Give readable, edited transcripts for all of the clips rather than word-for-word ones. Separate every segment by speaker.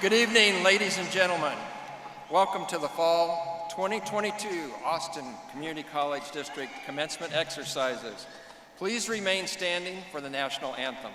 Speaker 1: Good evening, ladies and gentlemen. Welcome to the Fall 2022 Austin Community College District Commencement Exercises. Please remain standing for the national anthem.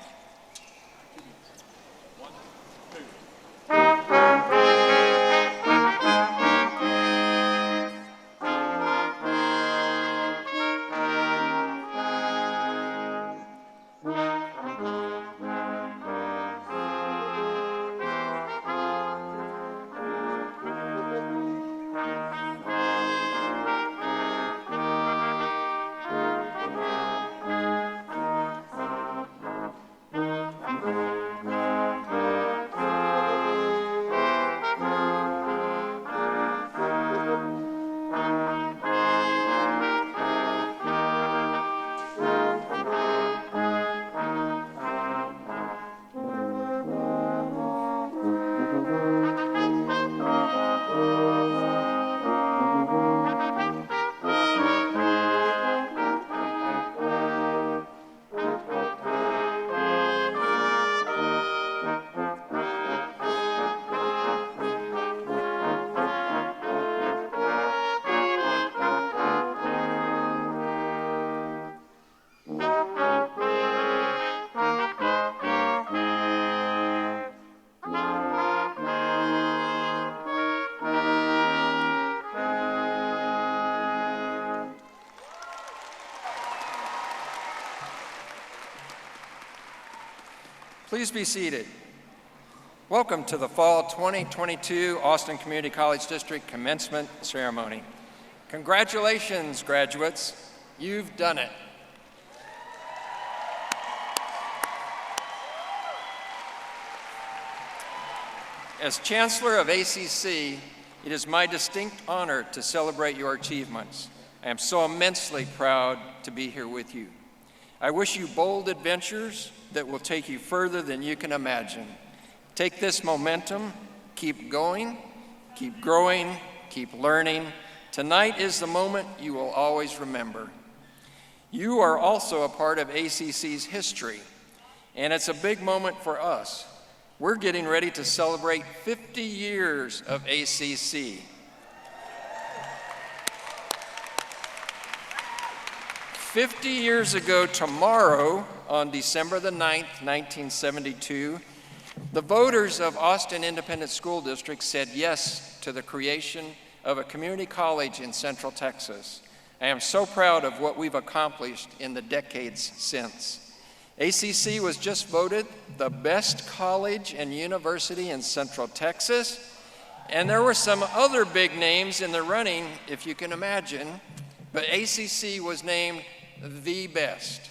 Speaker 1: Please be seated. Welcome to the Fall 2022 Austin Community College District Commencement Ceremony. Congratulations, graduates. You've done it. As Chancellor of ACC, it is my distinct honor to celebrate your achievements. I am so immensely proud to be here with you. I wish you bold adventures that will take you further than you can imagine. Take this momentum, keep going, keep growing, keep learning. Tonight is the moment you will always remember. You are also a part of ACC's history, and it's a big moment for us. We're getting ready to celebrate 50 years of ACC. 50 years ago tomorrow, on December the 9th, 1972, the voters of Austin Independent School District said yes to the creation of a community college in Central Texas. I am so proud of what we've accomplished in the decades since. ACC was just voted the best college and university in Central Texas, and there were some other big names in the running, if you can imagine, but ACC was named the best.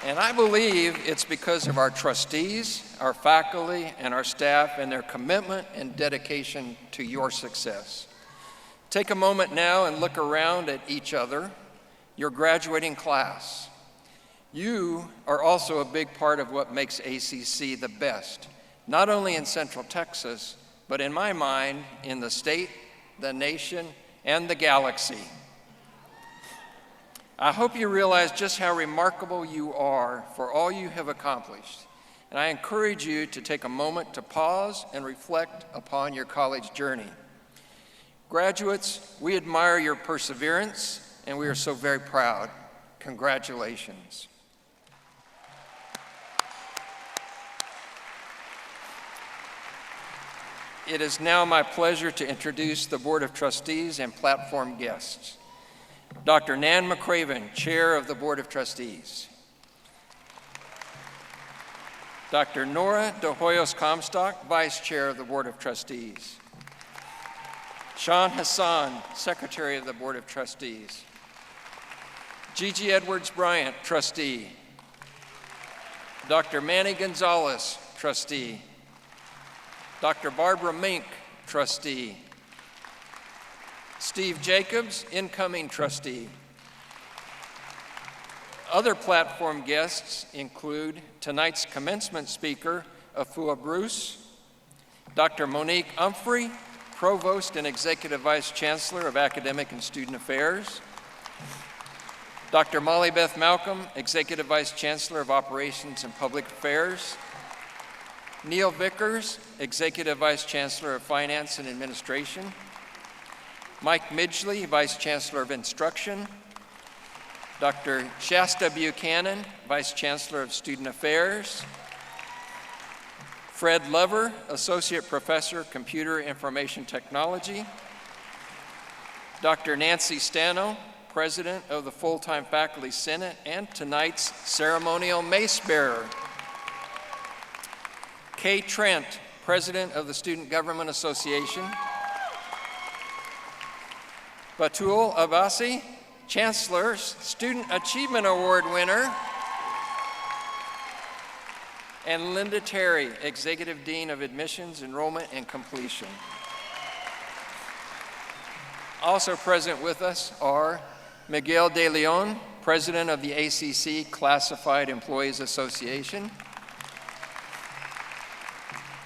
Speaker 1: And I believe it's because of our trustees, our faculty, and our staff and their commitment and dedication to your success. Take a moment now and look around at each other, your graduating class. You are also a big part of what makes ACC the best, not only in Central Texas, but in my mind, in the state, the nation, and the galaxy. I hope you realize just how remarkable you are for all you have accomplished, and I encourage you to take a moment to pause and reflect upon your college journey. Graduates, we admire your perseverance, and we are so very proud. Congratulations. It is now my pleasure to introduce the Board of Trustees and platform guests. Dr. Nan McCraven, Chair of the Board of Trustees. Dr. Nora De Hoyos Comstock, Vice Chair of the Board of Trustees. Sean Hassan, Secretary of the Board of Trustees. Gigi Edwards Bryant, Trustee. Dr. Manny Gonzalez, Trustee. Dr. Barbara Mink, Trustee. Steve Jacobs, Incoming Trustee. Other platform guests include tonight's commencement speaker, Afua Bruce, Dr. Monique Humphrey, Provost and Executive Vice Chancellor of Academic and Student Affairs, Dr. Molly Beth Malcolm, Executive Vice Chancellor of Operations and Public Affairs. Neil Vickers, Executive Vice Chancellor of Finance and Administration. Mike Midgley, Vice Chancellor of Instruction. Dr. Shasta Buchanan, Vice Chancellor of Student Affairs. Fred Lover, Associate Professor, Computer Information Technology. Dr. Nancy Stano, President of the Full-Time Faculty Senate and tonight's ceremonial mace bearer. Kay Trent, President of the Student Government Association. Batul Abbasi, Chancellor, Student Achievement Award winner. And Linda Terry, Executive Dean of Admissions, Enrollment, and Completion. Also present with us are Miguel De Leon, President of the ACC Classified Employees Association.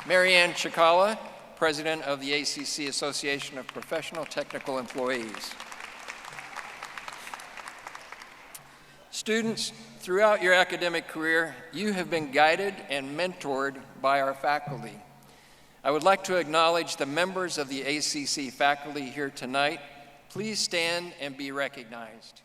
Speaker 1: Marianne Chikala, President of the ACC Association of Professional Technical Employees. Students, throughout your academic career, you have been guided and mentored by our faculty. I would like to acknowledge the members of the ACC faculty here tonight. Please stand and be recognized.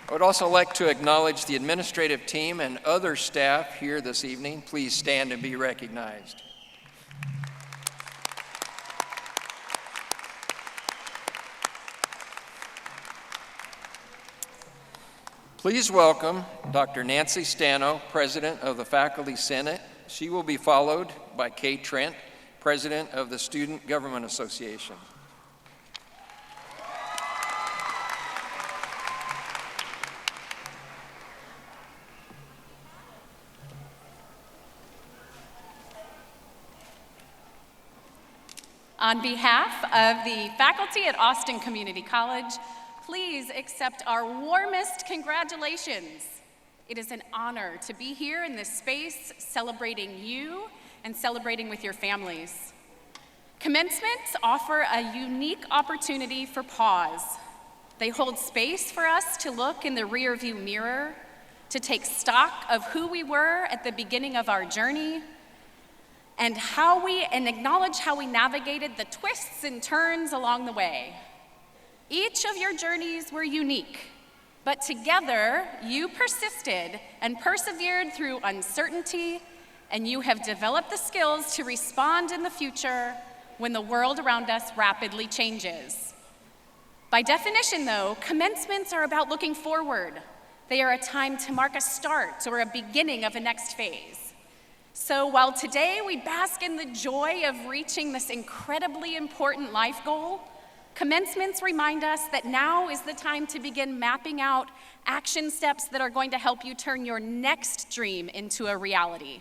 Speaker 1: I would also like to acknowledge the administrative team and other staff here this evening. Please stand and be recognized. Please welcome Dr. Nancy Stano, President of the Faculty Senate. She will be followed by Kay Trent, President of the Student Government Association.
Speaker 2: On behalf of the faculty at Austin Community College, please accept our warmest congratulations. It is an honor to be here in this space celebrating you and celebrating with your families. Commencements offer a unique opportunity for pause. They hold space for us to look in the rearview mirror, to take stock of who we were at the beginning of our journey, and acknowledge how we navigated the twists and turns along the way. Each of your journeys were unique, but together you persisted and persevered through uncertainty, and you have developed the skills to respond in the future when the world around us rapidly changes. By definition, though, commencements are about looking forward. They are a time to mark a start or a beginning of a next phase. So while today we bask in the joy of reaching this incredibly important life goal, commencements remind us that now is the time to begin mapping out action steps that are going to help you turn your next dream into a reality.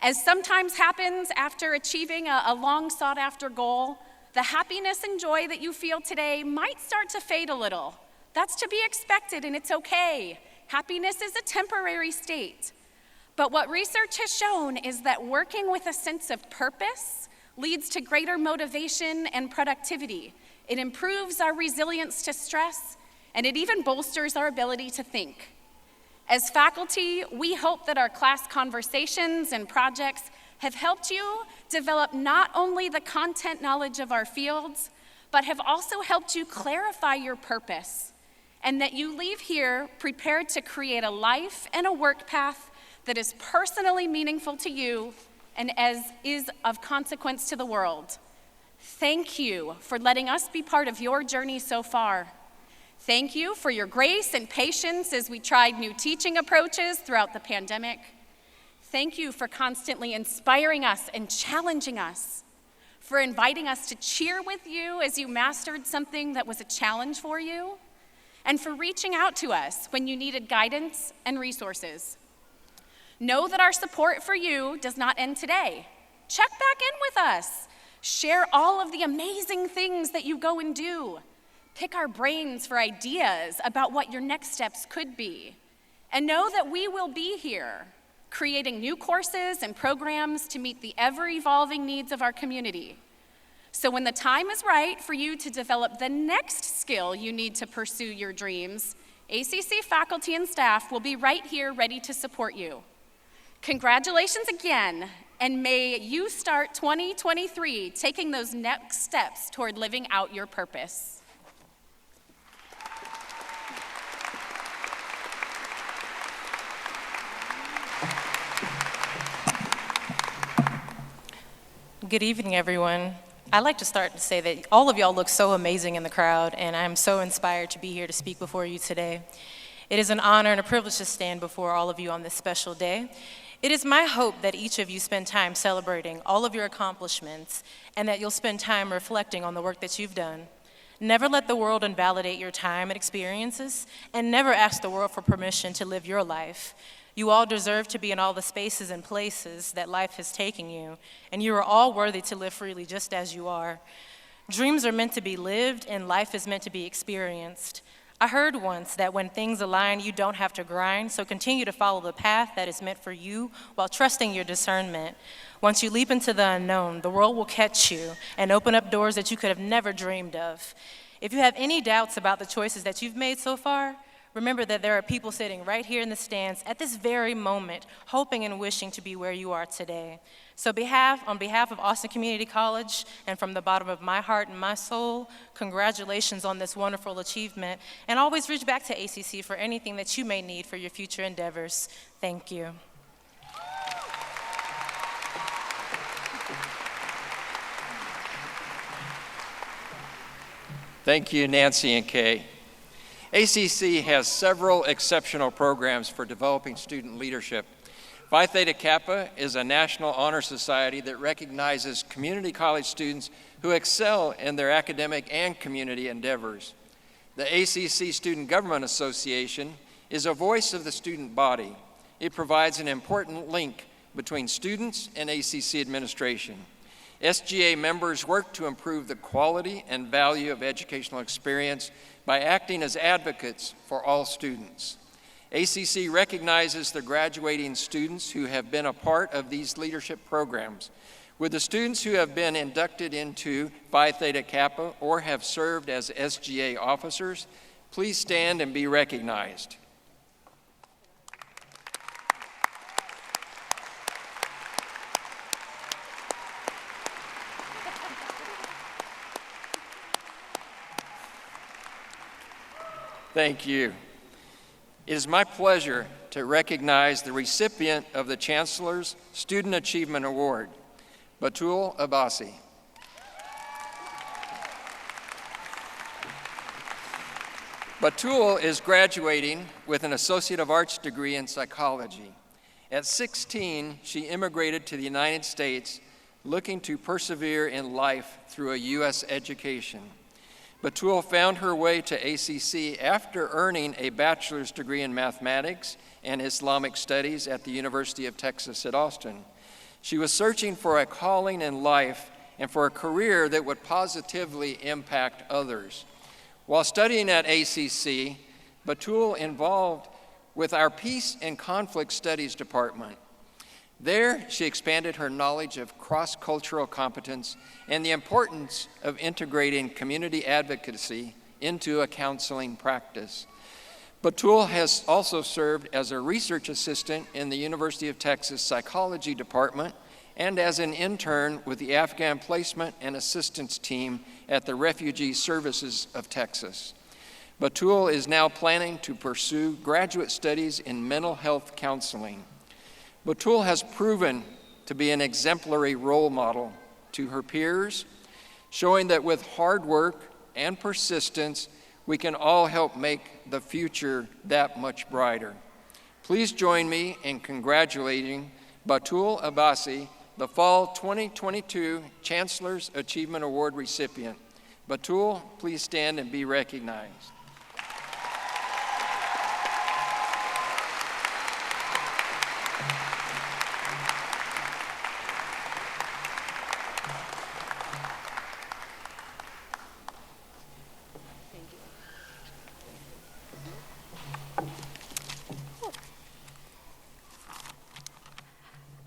Speaker 2: As sometimes happens after achieving a long sought after goal, the happiness and joy that you feel today might start to fade a little. That's to be expected, and it's okay. Happiness is a temporary state. But what research has shown is that working with a sense of purpose leads to greater motivation and productivity. It improves our resilience to stress, and it even bolsters our ability to think. As faculty, we hope that our class conversations and projects have helped you develop not only the content knowledge of our fields, but have also helped you clarify your purpose, and that you leave here prepared to create a life and a work path that is personally meaningful to you and is of consequence to the world. Thank you for letting us be part of your journey so far. Thank you for your grace and patience as we tried new teaching approaches throughout the pandemic. Thank you for constantly inspiring us and challenging us, for inviting us to cheer with you as you mastered something that was a challenge for you, and for reaching out to us when you needed guidance and resources. Know that our support for you does not end today. Check back in with us. Share all of the amazing things that you go and do. Pick our brains for ideas about what your next steps could be. And know that we will be here. creating new courses and programs to meet the ever-evolving needs of our community. So when the time is right for you to develop the next skill you need to pursue your dreams, ACC faculty and staff will be right here ready to support you. Congratulations again, and may you start 2023 taking those next steps toward living out your purpose.
Speaker 3: Good evening, everyone. I'd like to start to say that all of y'all look so amazing in the crowd, and I'm so inspired to be here to speak before you today. It is an honor and a privilege to stand before all of you on this special day. It is my hope that each of you spend time celebrating all of your accomplishments and that you'll spend time reflecting on the work that you've done. Never let the world invalidate your time and experiences, and never ask the world for permission to live your life. You all deserve to be in all the spaces and places that life has taken you, and you are all worthy to live freely just as you are. Dreams are meant to be lived, and life is meant to be experienced. I heard once that when things align, you don't have to grind, so continue to follow the path that is meant for you while trusting your discernment. Once you leap into the unknown, the world will catch you and open up doors that you could have never dreamed of. If you have any doubts about the choices that you've made so far, remember that there are people sitting right here in the stands at this very moment, hoping and wishing to be where you are today. So on behalf of Austin Community College, and from the bottom of my heart and my soul, congratulations on this wonderful achievement, and always reach back to ACC for anything that you may need for your future endeavors. Thank you.
Speaker 1: Thank you, Nancy and Kay. ACC has several exceptional programs for developing student leadership. Phi Theta Kappa is a national honor society that recognizes community college students who excel in their academic and community endeavors. The ACC Student Government Association is a voice of the student body. It provides an important link between students and ACC administration. SGA members work to improve the quality and value of educational experience by acting as advocates for all students. ACC recognizes the graduating students who have been a part of these leadership programs. With the students who have been inducted into Phi Theta Kappa or have served as SGA officers, please stand and be recognized. Thank you. It is my pleasure to recognize the recipient of the Chancellor's Student Achievement Award, Batul Abbasi. Batul is graduating with an Associate of Arts degree in psychology. At 16, she immigrated to the United States looking to persevere in life through a U.S. education. Batul found her way to ACC after earning a bachelor's degree in mathematics and Islamic studies at the University of Texas at Austin. She was searching for a calling in life and for a career that would positively impact others. While studying at ACC, Batul involved with our Peace and Conflict Studies department. There, she expanded her knowledge of cross-cultural competence and the importance of integrating community advocacy into a counseling practice. Batul has also served as a research assistant in the University of Texas Psychology Department and as an intern with the Afghan Placement and Assistance Team at the Refugee Services of Texas. Batul is now planning to pursue graduate studies in mental health counseling. Batul has proven to be an exemplary role model to her peers, showing that with hard work and persistence, we can all help make the future that much brighter. Please join me in congratulating Batul Abbasi, the Fall 2022 Chancellor's Achievement Award recipient. Batul, please stand and be recognized.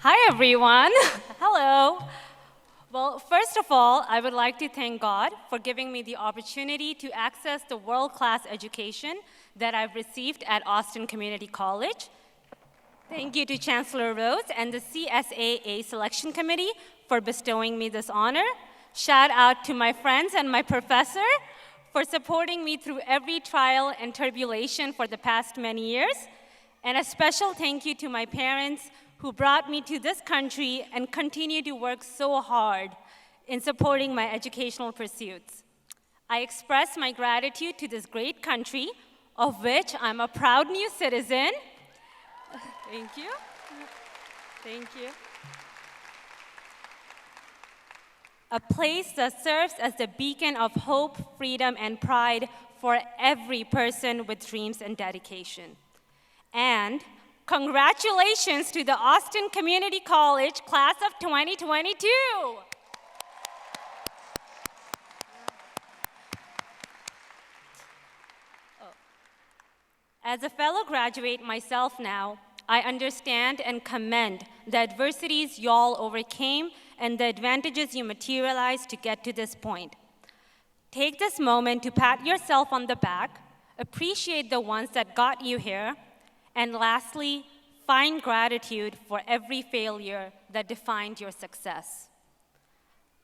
Speaker 4: Hi, everyone. Hello. Well, first of all, I would like to thank God for giving me the opportunity to access the world-class education that I've received at Austin Community College. Thank you to Chancellor Rose and the CSAA Selection Committee for bestowing me this honor. Shout out to my friends and my professor for supporting me through every trial and tribulation for the past many years. And a special thank you to my parents who brought me to this country and continue to work so hard in supporting my educational pursuits. I express my gratitude to this great country, of which I'm a proud new citizen. Thank you. Thank you. A place that serves as the beacon of hope, freedom, and pride for every person with dreams and dedication. And congratulations to the Austin Community College class of 2022. As a fellow graduate myself now, I understand and commend the adversities y'all overcame and the advantages you materialized to get to this point. Take this moment to pat yourself on the back, appreciate the ones that got you here, and lastly, find gratitude for every failure that defined your success.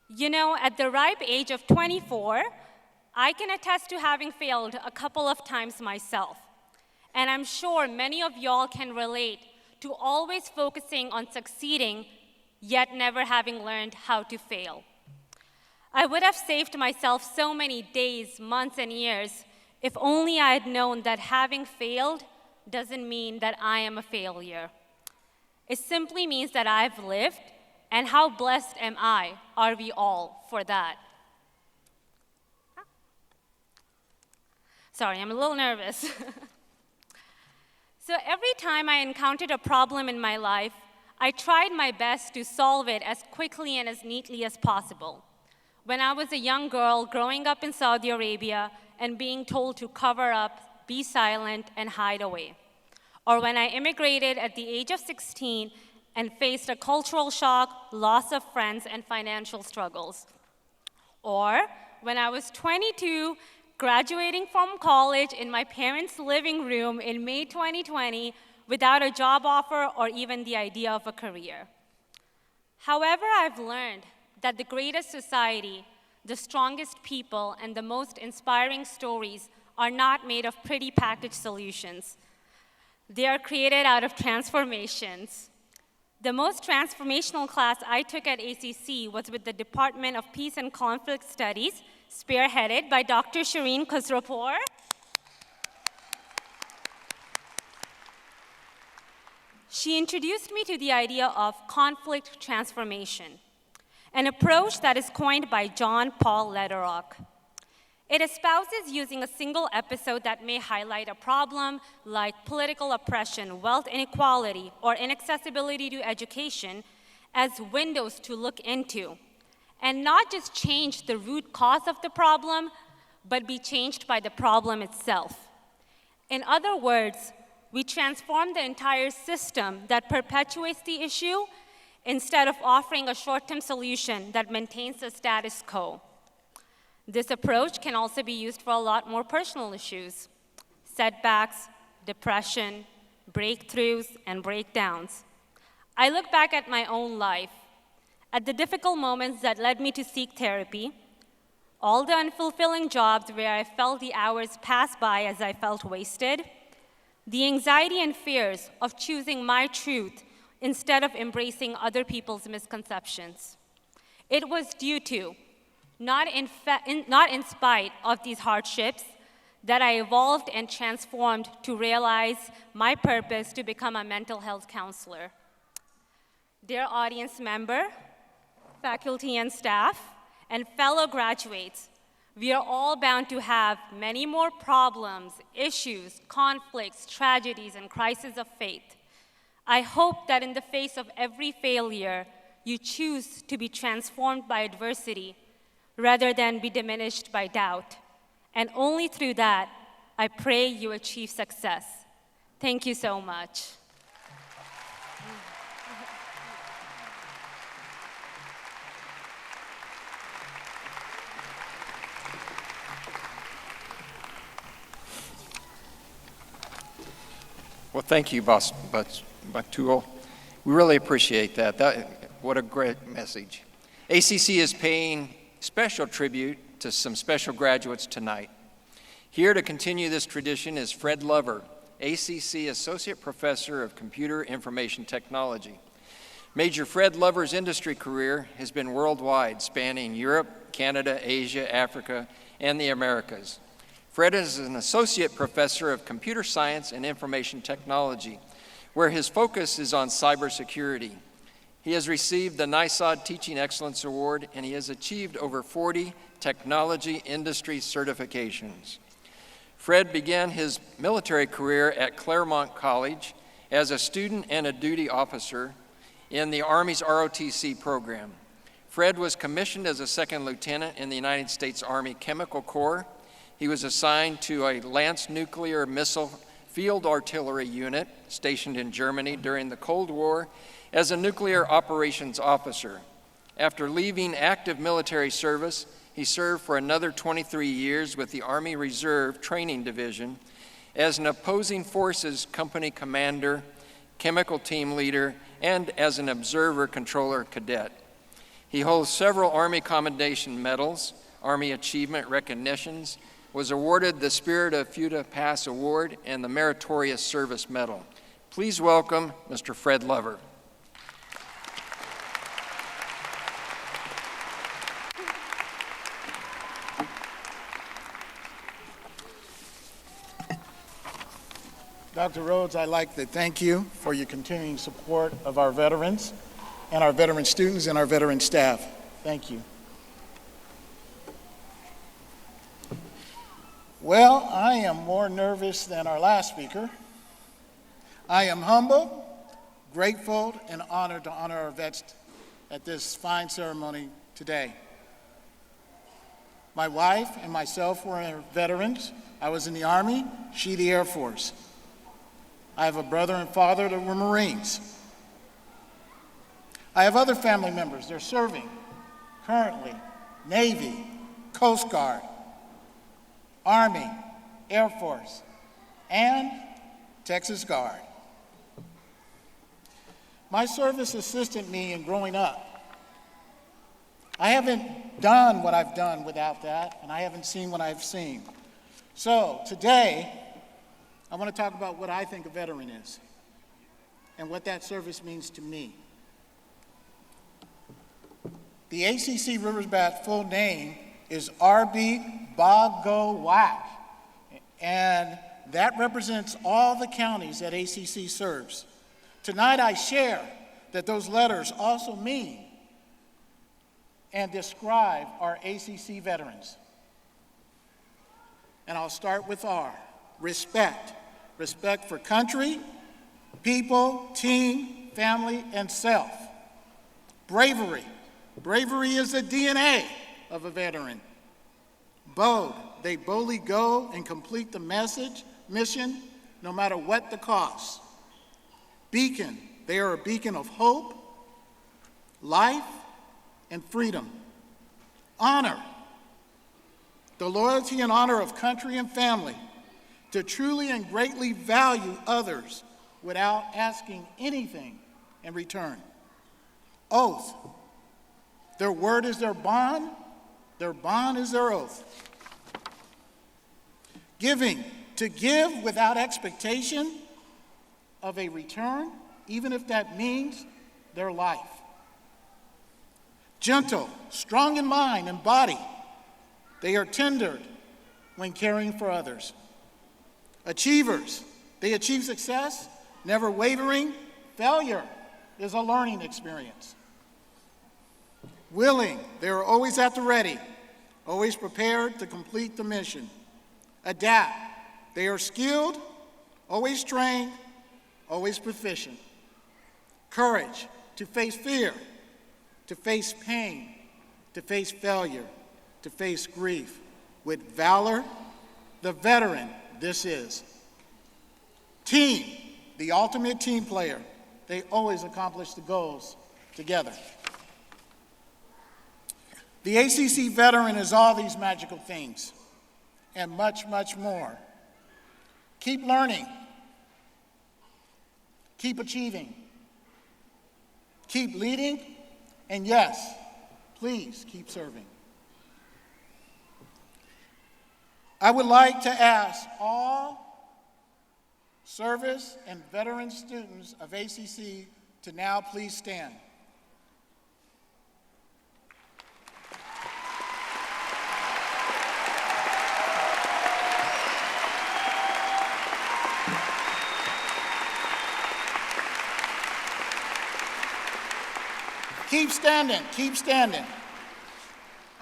Speaker 4: You know, at the ripe age of 24, I can attest to having failed a couple of times myself. And I'm sure many of y'all can relate to always focusing on succeeding, yet never having learned how to fail. I would have saved myself so many days, months, and years if only I had known that having failed doesn't mean that I am a failure. It simply means that I've lived, and how blessed are we all for that. Sorry, I'm a little nervous. So every time I encountered a problem in my life, I tried my best to solve it as quickly and as neatly as possible. When I was a young girl growing up in Saudi Arabia and being told to cover up, be silent, and hide away. Or when I immigrated at the age of 16 and faced a cultural shock, loss of friends, and financial struggles. Or when I was 22, graduating from college in my parents' living room in May 2020 without a job offer or even the idea of a career. However, I've learned that the greatest society, the strongest people, and the most inspiring stories are not made of pretty packaged solutions. They are created out of transformations. The most transformational class I took at ACC was with the Department of Peace and Conflict Studies, spearheaded by Dr. Shireen Khusropur. She introduced me to the idea of conflict transformation, an approach that is coined by John Paul Lederach. It espouses using a single episode that may highlight a problem like political oppression, wealth inequality, or inaccessibility to education as windows to look into, and not just change the root cause of the problem, but be changed by the problem itself. In other words, we transform the entire system that perpetuates the issue instead of offering a short-term solution that maintains the status quo. This approach can also be used for a lot more personal issues: setbacks, depression, breakthroughs, and breakdowns. I look back at my own life, at the difficult moments that led me to seek therapy, all the unfulfilling jobs where I felt the hours pass by as I felt wasted, the anxiety and fears of choosing my truth instead of embracing other people's misconceptions. It was due to, not in spite of these hardships, that I evolved and transformed to realize my purpose to become a mental health counselor. Dear audience member, faculty and staff, and fellow graduates, we are all bound to have many more problems, issues, conflicts, tragedies, and crises of faith. I hope that in the face of every failure, you choose to be transformed by adversity rather than be diminished by doubt. And only through that, I pray you achieve success. Thank you so much.
Speaker 1: Well, thank you, Boss Batul. We really appreciate that. What a great message. ACC is paying special tribute to some special graduates tonight. Here to continue this tradition is Fred Lover, ACC Associate Professor of Computer Information Technology. Major Fred Lover's industry career has been worldwide, spanning Europe, Canada, Asia, Africa, and the Americas. Fred is an Associate Professor of Computer Science and Information Technology, where his focus is on cybersecurity. He has received the NISOD Teaching Excellence Award, and he has achieved over 40 technology industry certifications. Fred began his military career at Claremont College as a student and a duty officer in the Army's ROTC program. Fred was commissioned as a second lieutenant in the United States Army Chemical Corps. He was assigned to a Lance nuclear missile field artillery unit stationed in Germany during the Cold War as a nuclear operations officer. After leaving active military service, he served for another 23 years with the Army Reserve Training Division as an opposing forces company commander, chemical team leader, and as an observer controller cadet. He holds several Army Commendation Medals, Army Achievement Recognitions, was awarded the Spirit of Futa Pass Award and the Meritorious Service Medal. Please welcome Mr. Fred Lover.
Speaker 5: Dr. Rhodes, I'd like to thank you for your continuing support of our veterans and our veteran students and our veteran staff. Thank you. Well, I am more nervous than our last speaker. I am humble, grateful, and honored to honor our vets at this fine ceremony today. My wife and myself were veterans. I was in the Army, she the Air Force. I have a brother and father that were Marines. I have other family members. They're serving currently, Navy, Coast Guard, Army, Air Force, and Texas Guard. My service assisted me in growing up. I haven't done what I've done without that, and I haven't seen what I've seen. So today, I want to talk about what I think a veteran is and what that service means to me. The ACC Riversbat full name is R.B. Bogowak, and that represents all the counties that ACC serves. Tonight I share that those letters also mean and describe our ACC veterans. And I'll start with R, respect. Respect for country, people, team, family, and self. Bravery. Bravery is the DNA of a veteran. Bold. They boldly go and complete the mission, no matter what the cost. Beacon. They are a beacon of hope, life, and freedom. Honor. The loyalty and honor of country and family, to truly and greatly value others without asking anything in return. Oath. Their word is their bond is their oath. Giving. To give without expectation of a return, even if that means their life. Gentle, strong in mind and body. They are tender when caring for others. Achievers, they achieve success, never wavering. Failure is a learning experience. Willing, they are always at the ready, always prepared to complete the mission. Adapt, they are skilled, always trained, always proficient. Courage, to face fear, to face pain, to face failure, to face grief. With valor, the veteran, this is. Team, the ultimate team player. They always accomplish the goals together. The ACC veteran is all these magical things and much, much more. Keep learning. keep achieving, keep leading, and yes, please keep serving. I would like to ask all service and veteran students of ACC to now please stand. Keep standing, keep standing.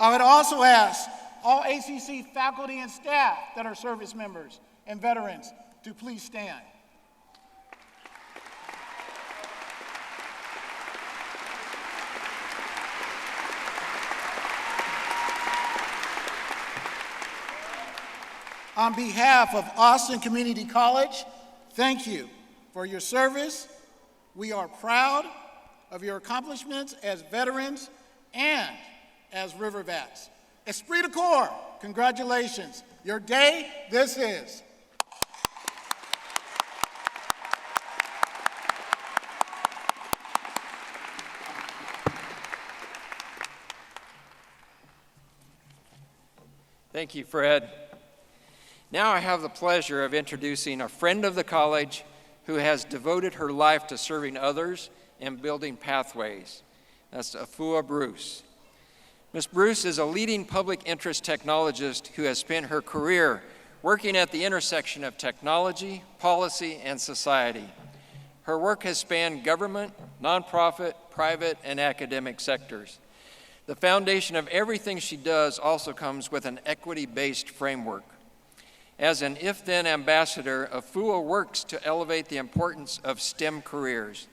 Speaker 5: I would also ask all ACC faculty and staff that are service members and veterans to please stand. On behalf of Austin Community College, thank you for your service. We are proud of your accomplishments as veterans and as Rivervats. Esprit de corps, congratulations. Your day, this is.
Speaker 1: Thank you, Fred. Now I have the pleasure of introducing a friend of the college who has devoted her life to serving others and building pathways. That's Afua Bruce. Ms. Bruce is a leading public interest technologist who has spent her career working at the intersection of technology, policy, and society. Her work has spanned government, nonprofit, private, and academic sectors. The foundation of everything she does also comes with an equity-based framework. As an if-then ambassador, Afua works to elevate the importance of STEM careers.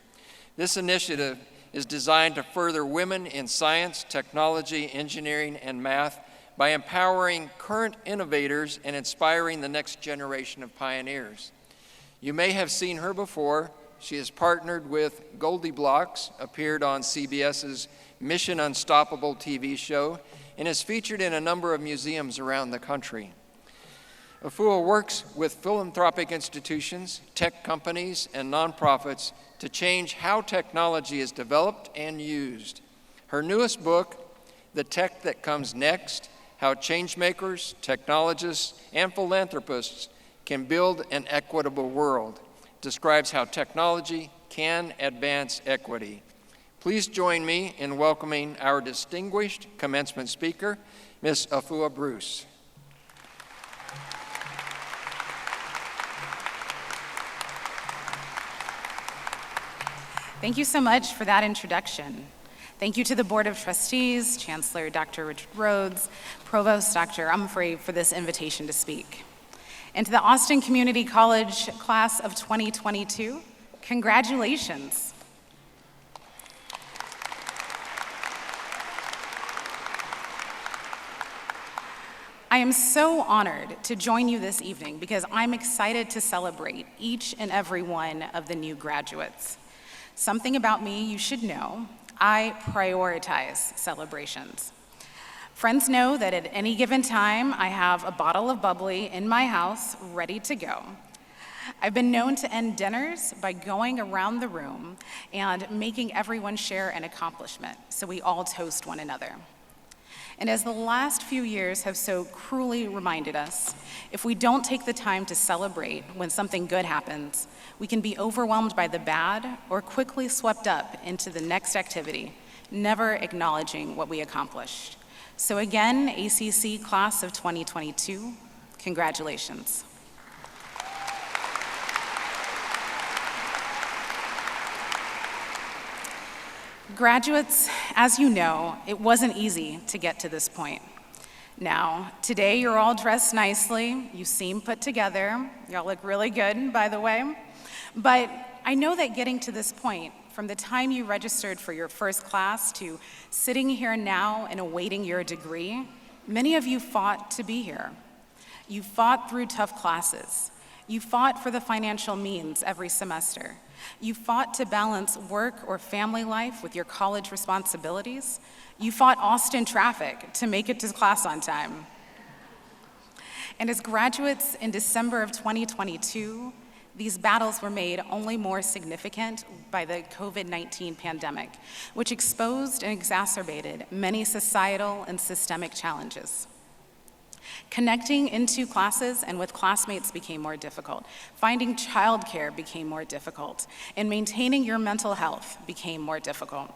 Speaker 1: This initiative is designed to further women in science, technology, engineering, and math by empowering current innovators and inspiring the next generation of pioneers. You may have seen her before. She has partnered with Goldie Blocks, appeared on CBS's Mission Unstoppable TV show, and is featured in a number of museums around the country. Afua works with philanthropic institutions, tech companies, and nonprofits to change how technology is developed and used. Her newest book, The Tech That Comes Next, How Changemakers, Technologists, and Philanthropists Can Build an Equitable World, describes how technology can advance equity. Please join me in welcoming our distinguished commencement speaker, Ms. Afua Bruce.
Speaker 6: Thank you so much for that introduction. Thank you to the Board of Trustees, Chancellor Dr. Richard Rhodes, Provost Dr. Umphrey for this invitation to speak. And to the Austin Community College class of 2022, congratulations. I am so honored to join you this evening because I'm excited to celebrate each and every one of the new graduates. Something about me you should know, I prioritize celebrations. Friends know that at any given time, I have a bottle of bubbly in my house ready to go. I've been known to end dinners by going around the room and making everyone share an accomplishment so we all toast one another. And as the last few years have so cruelly reminded us, if we don't take the time to celebrate when something good happens, we can be overwhelmed by the bad or quickly swept up into the next activity, never acknowledging what we accomplished. So again, ACC class of 2022, congratulations. Graduates, as you know, it wasn't easy to get to this point. Now, today you're all dressed nicely, you seem put together, y'all look really good, by the way. But I know that getting to this point, from the time you registered for your first class to sitting here now and awaiting your degree, many of you fought to be here. You fought through tough classes. You fought for the financial means every semester. You fought to balance work or family life with your college responsibilities. You fought Austin traffic to make it to class on time. And as graduates in December of 2022, These battles were made only more significant by the COVID-19 pandemic, which exposed and exacerbated many societal and systemic challenges. Connecting into classes and with classmates became more difficult. Finding childcare became more difficult, and maintaining your mental health became more difficult.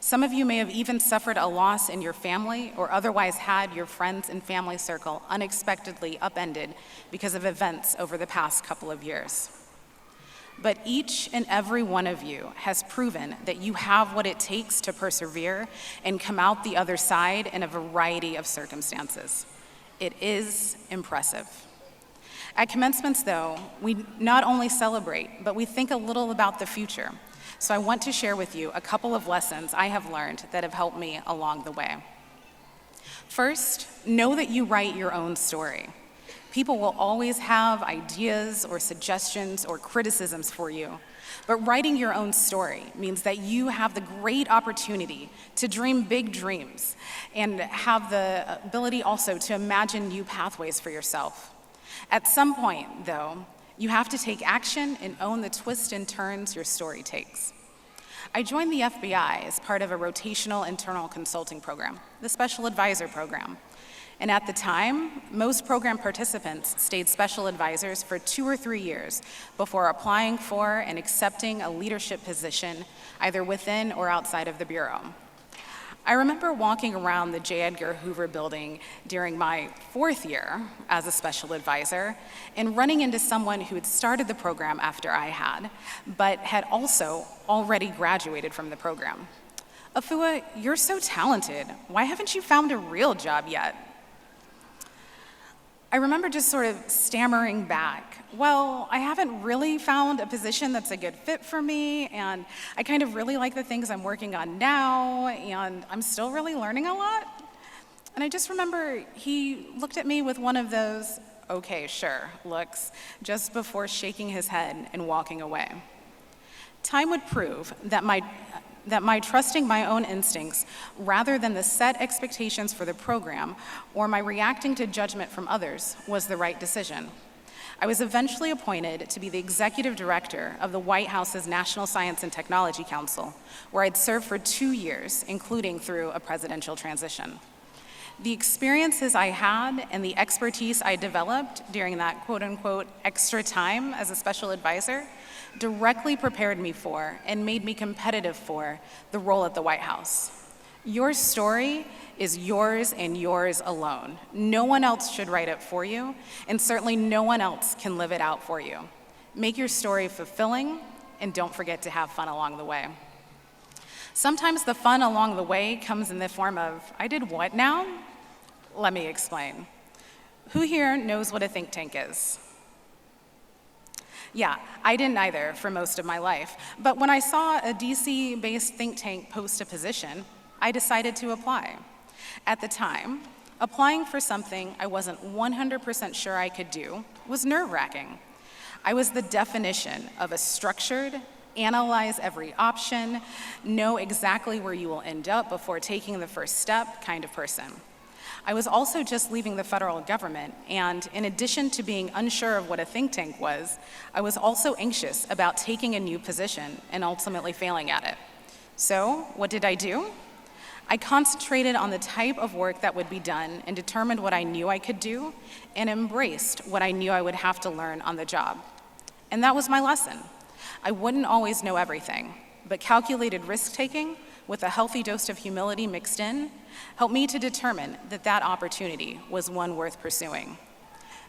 Speaker 6: Some of you may have even suffered a loss in your family or otherwise had your friends and family circle unexpectedly upended because of events over the past couple of years. But each and every one of you has proven that you have what it takes to persevere and come out the other side in a variety of circumstances. It is impressive. At commencements, though, we not only celebrate, but we think a little about the future. So I want to share with you a couple of lessons I have learned that have helped me along the way. First, know that you write your own story. People will always have ideas or suggestions or criticisms for you, but writing your own story means that you have the great opportunity to dream big dreams and have the ability also to imagine new pathways for yourself. At some point, though, you have to take action and own the twists and turns your story takes. I joined the FBI as part of a rotational internal consulting program, the Special Advisor Program. And at the time, most program participants stayed special advisors for 2 or 3 years before applying for and accepting a leadership position either within or outside of the Bureau. I remember walking around the J. Edgar Hoover building during my 4th year as a special advisor and running into someone who had started the program after I had, but had also already graduated from the program. "Afua, you're so talented. Why haven't you found a real job yet?" I remember just sort of stammering back, "Well, I haven't really found a position that's a good fit for me, and I kind of really like the things I'm working on now, and I'm still really learning a lot." And I just remember he looked at me with one of those, "Okay, sure," looks just before shaking his head and walking away. Time would prove that my trusting my own instincts rather than the set expectations for the program or my reacting to judgment from others was the right decision. I was eventually appointed to be the executive director of the White House's National Science and Technology Council, where I'd served for 2 years, including through a presidential transition. The experiences I had and the expertise I developed during that quote-unquote extra time as a special advisor directly prepared me for and made me competitive for the role at the White House. Your story is yours and yours alone. No one else should write it for you, and certainly no one else can live it out for you. Make your story fulfilling, and don't forget to have fun along the way. Sometimes the fun along the way comes in the form of, "I did what now?" Let me explain. Who here knows what a think tank is? Yeah, I didn't either for most of my life, but when I saw a DC-based think tank post a position, I decided to apply. At the time, applying for something I wasn't 100% sure I could do was nerve-wracking. I was the definition of a structured, analyze every option, know exactly where you will end up before taking the first step kind of person. I was also just leaving the federal government, and in addition to being unsure of what a think tank was, I was also anxious about taking a new position and ultimately failing at it. So, what did I do? I concentrated on the type of work that would be done and determined what I knew I could do and embraced what I knew I would have to learn on the job. And that was my lesson. I wouldn't always know everything, but calculated risk-taking with a healthy dose of humility mixed in helped me to determine that that opportunity was one worth pursuing.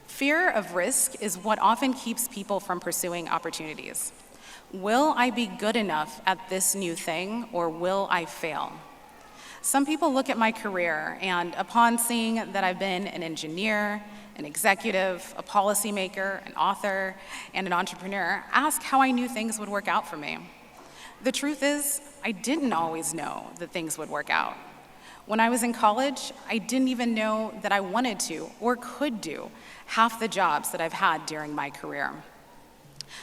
Speaker 6: Fear of risk is what often keeps people from pursuing opportunities. Will I be good enough at this new thing, or will I fail? Some people look at my career and upon seeing that I've been an engineer, an executive, a policymaker, an author, and an entrepreneur, ask how I knew things would work out for me. The truth is, I didn't always know that things would work out. When I was in college, I didn't even know that I wanted to or could do half the jobs that I've had during my career.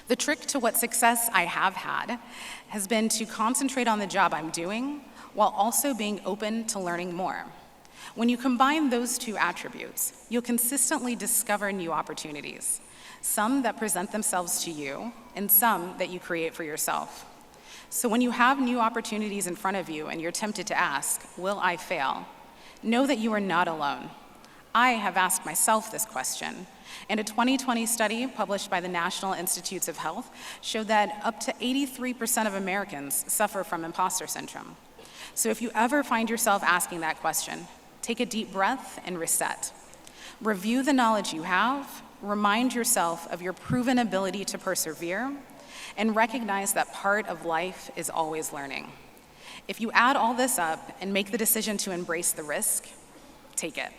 Speaker 6: The trick to what success I have had has been to concentrate on the job I'm doing while also being open to learning more. When you combine those two attributes, you'll consistently discover new opportunities, some that present themselves to you and some that you create for yourself. So when you have new opportunities in front of you and you're tempted to ask, will I fail? Know that you are not alone. I have asked myself this question, and a 2020 study published by the National Institutes of Health showed that up to 83% of Americans suffer from imposter syndrome. So if you ever find yourself asking that question, take a deep breath and reset. Review the knowledge you have, remind yourself of your proven ability to persevere, and recognize that part of life is always learning. If you add all this up and make the decision to embrace the risk, take it.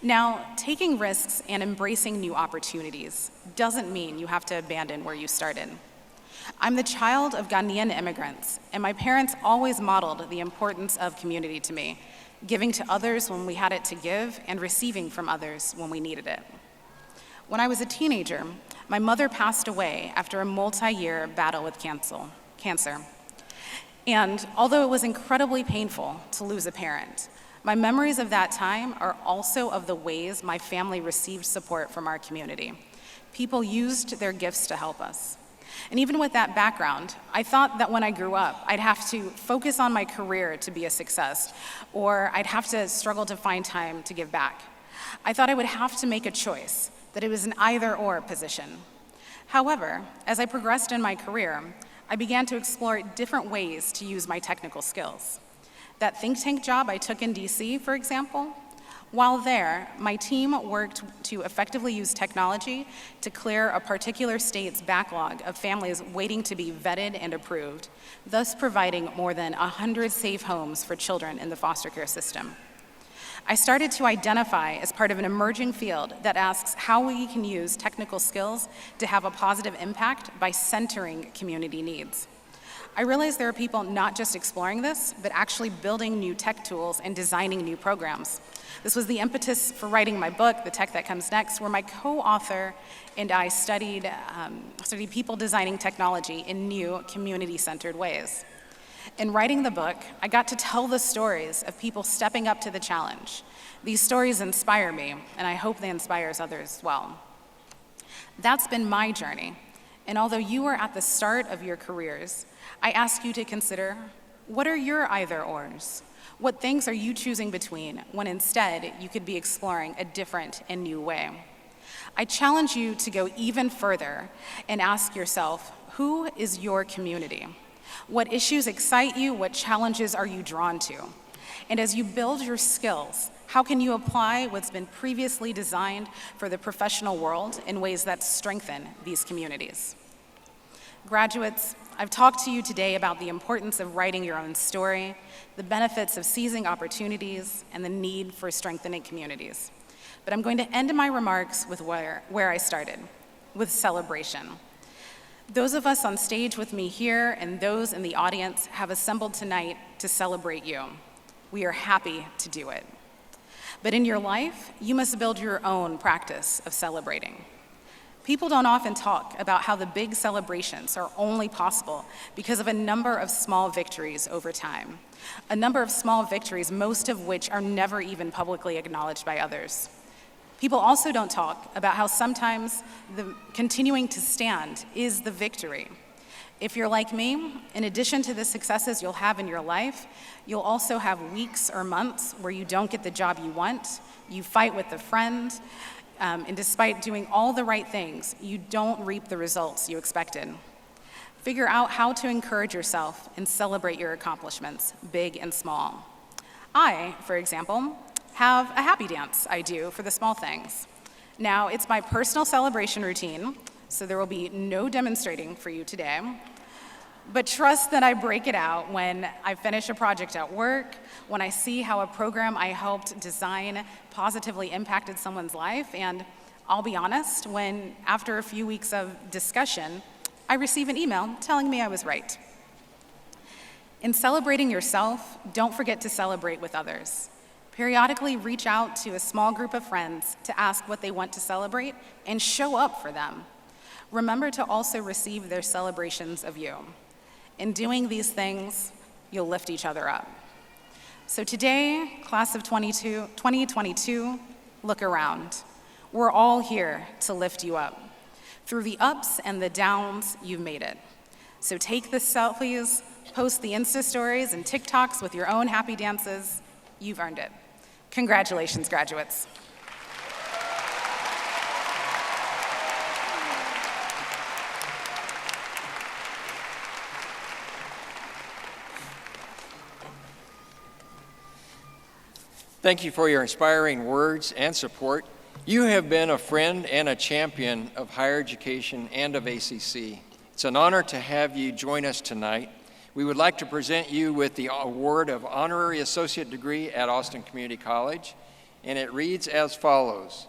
Speaker 6: Now, taking risks and embracing new opportunities doesn't mean you have to abandon where you started. I'm the child of Ghanaian immigrants, and my parents always modeled the importance of community to me, giving to others when we had it to give and receiving from others when we needed it. When I was a teenager, my mother passed away after a multi-year battle with cancer. And although it was incredibly painful to lose a parent, my memories of that time are also of the ways my family received support from our community. People used their gifts to help us. And even with that background, I thought that when I grew up, I'd have to focus on my career to be a success, or I'd have to struggle to find time to give back. I thought I would have to make a choice, that it was an either-or position. However, as I progressed in my career, I began to explore different ways to use my technical skills. That think tank job I took in DC, for example, while there, my team worked to effectively use technology to clear a particular state's backlog of families waiting to be vetted and approved, thus providing more than 100 safe homes for children in the foster care system. I started to identify as part of an emerging field that asks how we can use technical skills to have a positive impact by centering community needs. I realized there are people not just exploring this, but actually building new tech tools and designing new programs. This was the impetus for writing my book, The Tech That Comes Next, where my co-author and I studied people designing technology in new community-centered ways. In writing the book, I got to tell the stories of people stepping up to the challenge. These stories inspire me, and I hope they inspire others as well. That's been my journey, and although you are at the start of your careers, I ask you to consider, what are your either-ors? What things are you choosing between when instead you could be exploring a different and new way? I challenge you to go even further and ask yourself, who is your community? What issues excite you? What challenges are you drawn to? And as you build your skills, how can you apply what's been previously designed for the professional world in ways that strengthen these communities? Graduates, I've talked to you today about the importance of writing your own story, the benefits of seizing opportunities, and the need for strengthening communities. But I'm going to end my remarks with where I started, with celebration. Those of us on stage with me here and those in the audience have assembled tonight to celebrate you. We are happy to do it. But in your life, you must build your own practice of celebrating. People don't often talk about how the big celebrations are only possible because of a number of small victories over time. A number of small victories, most of which are never even publicly acknowledged by others. People also don't talk about how sometimes the continuing to stand is the victory. If you're like me, in addition to the successes you'll have in your life, you'll also have weeks or months where you don't get the job you want, you fight with a friend, and despite doing all the right things, you don't reap the results you expected. Figure out how to encourage yourself and celebrate your accomplishments, big and small. I, for example, have a happy dance I do for the small things. Now, it's my personal celebration routine, so there will be no demonstrating for you today. But trust that I break it out when I finish a project at work, when I see how a program I helped design positively impacted someone's life, and I'll be honest, when after a few weeks of discussion, I receive an email telling me I was right. In celebrating yourself, don't forget to celebrate with others. Periodically reach out to a small group of friends to ask what they want to celebrate and show up for them. Remember to also receive their celebrations of you. In doing these things, you'll lift each other up. So today, class of 2022, look around. We're all here to lift you up. Through the ups and the downs, you've made it. So take the selfies, post the Insta stories and TikToks with your own happy dances. You've earned it. Congratulations, graduates.
Speaker 1: Thank you for your inspiring words and support. You have been a friend and a champion of higher education and of ACC. It's an honor to have you join us tonight. We would like to present you with the award of Honorary Associate Degree at Austin Community College, and it reads as follows.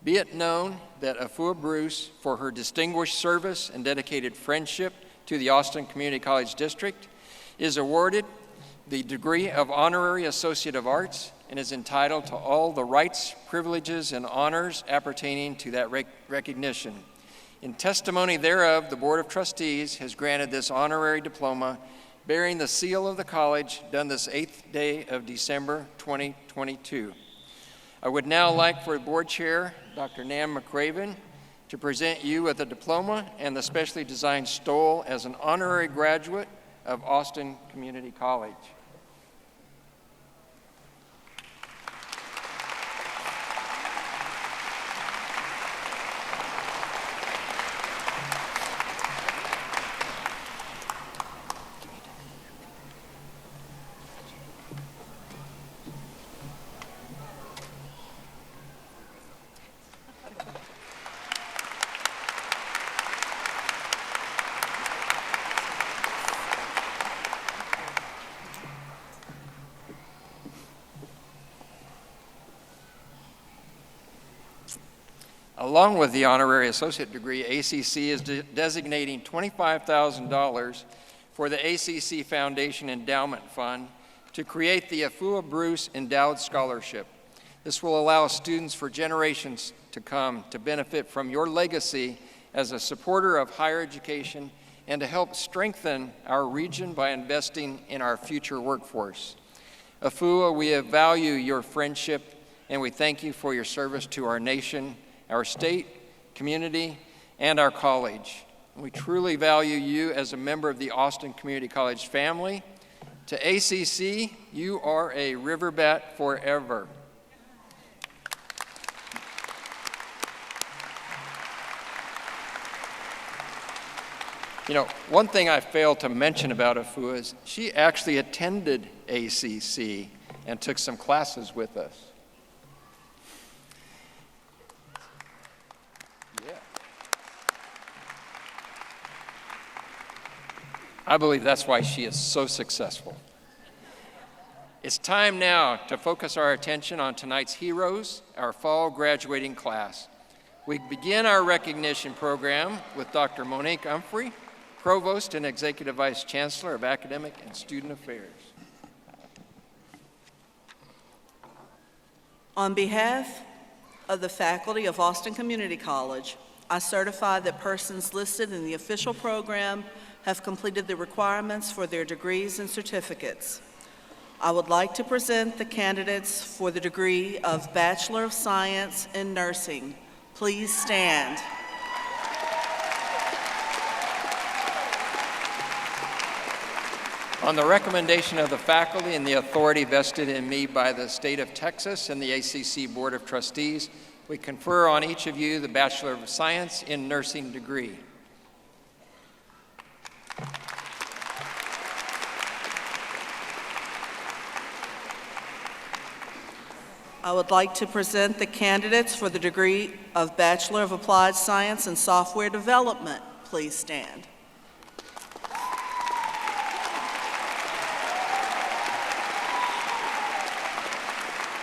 Speaker 1: Be it known that Afua Bruce, for her distinguished service and dedicated friendship to the Austin Community College District, is awarded the degree of Honorary Associate of Arts and is entitled to all the rights, privileges, and honors appertaining to that recognition. In testimony thereof, the Board of Trustees has granted this honorary diploma bearing the seal of the college done this 8th day of December 2022. I would now like for Board Chair, Dr. Nan McRaven, to present you with a diploma and the specially designed stole as an honorary graduate of Austin Community College. Along with the honorary associate degree, ACC is designating $25,000 for the ACC Foundation Endowment Fund to create the Afua Bruce Endowed Scholarship. This will allow students for generations to come to benefit from your legacy as a supporter of higher education and to help strengthen our region by investing in our future workforce. Afua, we value your friendship and we thank you for your service to our nation, our state, community, and our college. We truly value you as a member of the Austin Community College family. To ACC, you are a riverbat forever. You know, one thing I failed to mention about Afua is she actually attended ACC and took some classes with us. I believe that's why she is so successful. It's time now to focus our attention on tonight's heroes, our fall graduating class. We begin our recognition program with Dr. Monique Humphrey, Provost and Executive Vice Chancellor of Academic and Student Affairs.
Speaker 7: On behalf of the faculty of Austin Community College, I certify that persons listed in the official program have completed the requirements for their degrees and certificates. I would like to present the candidates for the degree of Bachelor of Science in Nursing. Please stand.
Speaker 1: On the recommendation of the faculty and the authority vested in me by the state of Texas and the ACC Board of Trustees, we confer on each of you the Bachelor of Science in Nursing degree.
Speaker 7: I would like to present the candidates for the degree of Bachelor of Applied Science in Software Development. Please stand.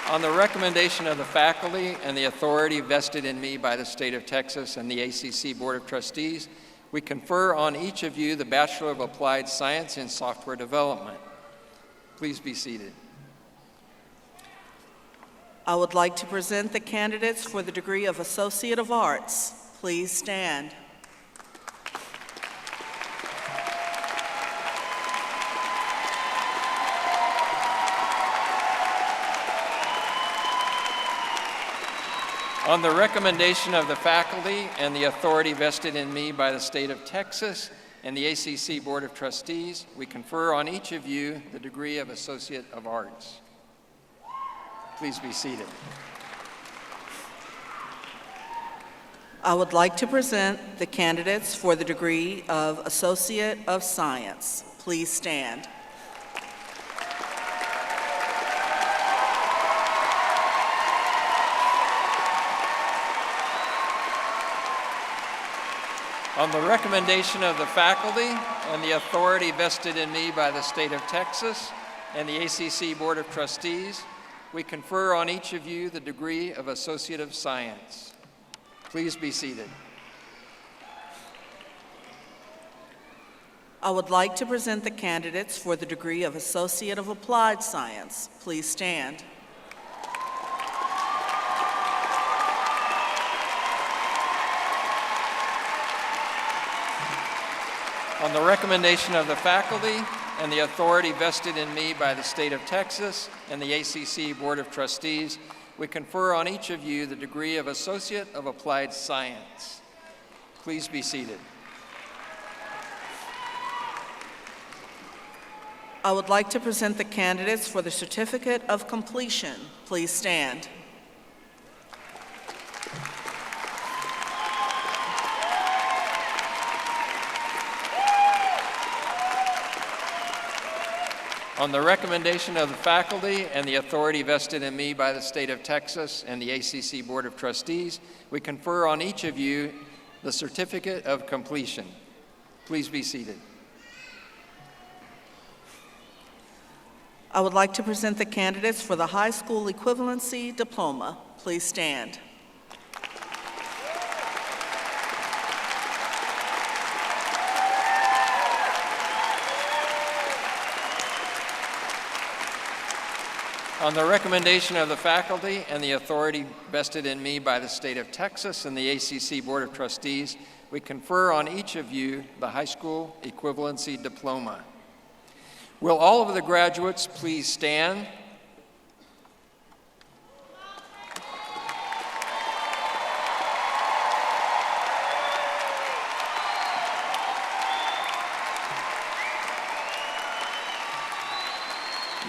Speaker 1: On the recommendation of the faculty and the authority vested in me by the state of Texas and the ACC Board of Trustees, we confer on each of you the Bachelor of Applied Science in Software Development. Please be seated.
Speaker 7: I would like to present the candidates for the degree of Associate of Arts. Please stand.
Speaker 1: On the recommendation of the faculty and the authority vested in me by the state of Texas and the ACC Board of Trustees, we confer on each of you the degree of Associate of Arts. Please be seated.
Speaker 7: I would like to present the candidates for the degree of Associate of Science. Please stand.
Speaker 1: On the recommendation of the faculty and the authority vested in me by the state of Texas and the ACC Board of Trustees, we confer on each of you the degree of Associate of Science. Please be seated.
Speaker 7: I would like to present the candidates for the degree of Associate of Applied Science. Please stand.
Speaker 1: On the recommendation of the faculty and the authority vested in me by the state of Texas and the ACC Board of Trustees, we confer on each of you the degree of Associate of Applied Science. Please be seated.
Speaker 7: I would like to present the candidates for the Certificate of Completion. Please stand.
Speaker 1: On the recommendation of the faculty and the authority vested in me by the state of Texas and the ACC Board of Trustees, we confer on each of you the Certificate of Completion. Please be seated.
Speaker 7: I would like to present the candidates for the High School Equivalency Diploma. Please stand.
Speaker 1: On the recommendation of the faculty and the authority vested in me by the state of Texas and the ACC Board of Trustees, we confer on each of you the High School Equivalency Diploma. Will all of the graduates please stand?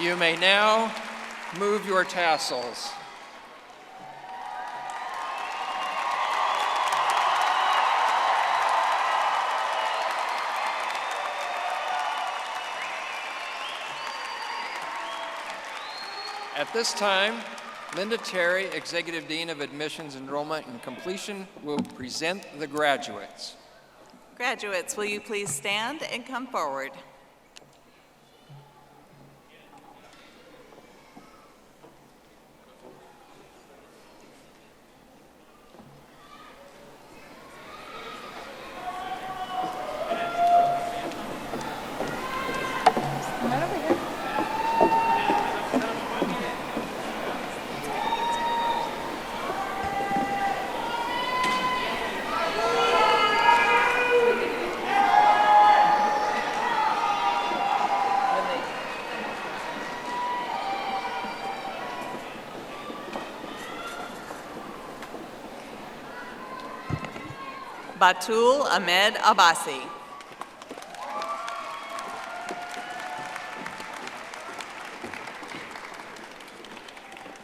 Speaker 1: You may now move your tassels. At this time, Linda Terry, Executive Dean of Admissions, Enrollment, and Completion, will present the graduates.
Speaker 8: Graduates, will you please stand and come forward? Batul Ahmed Abbasi.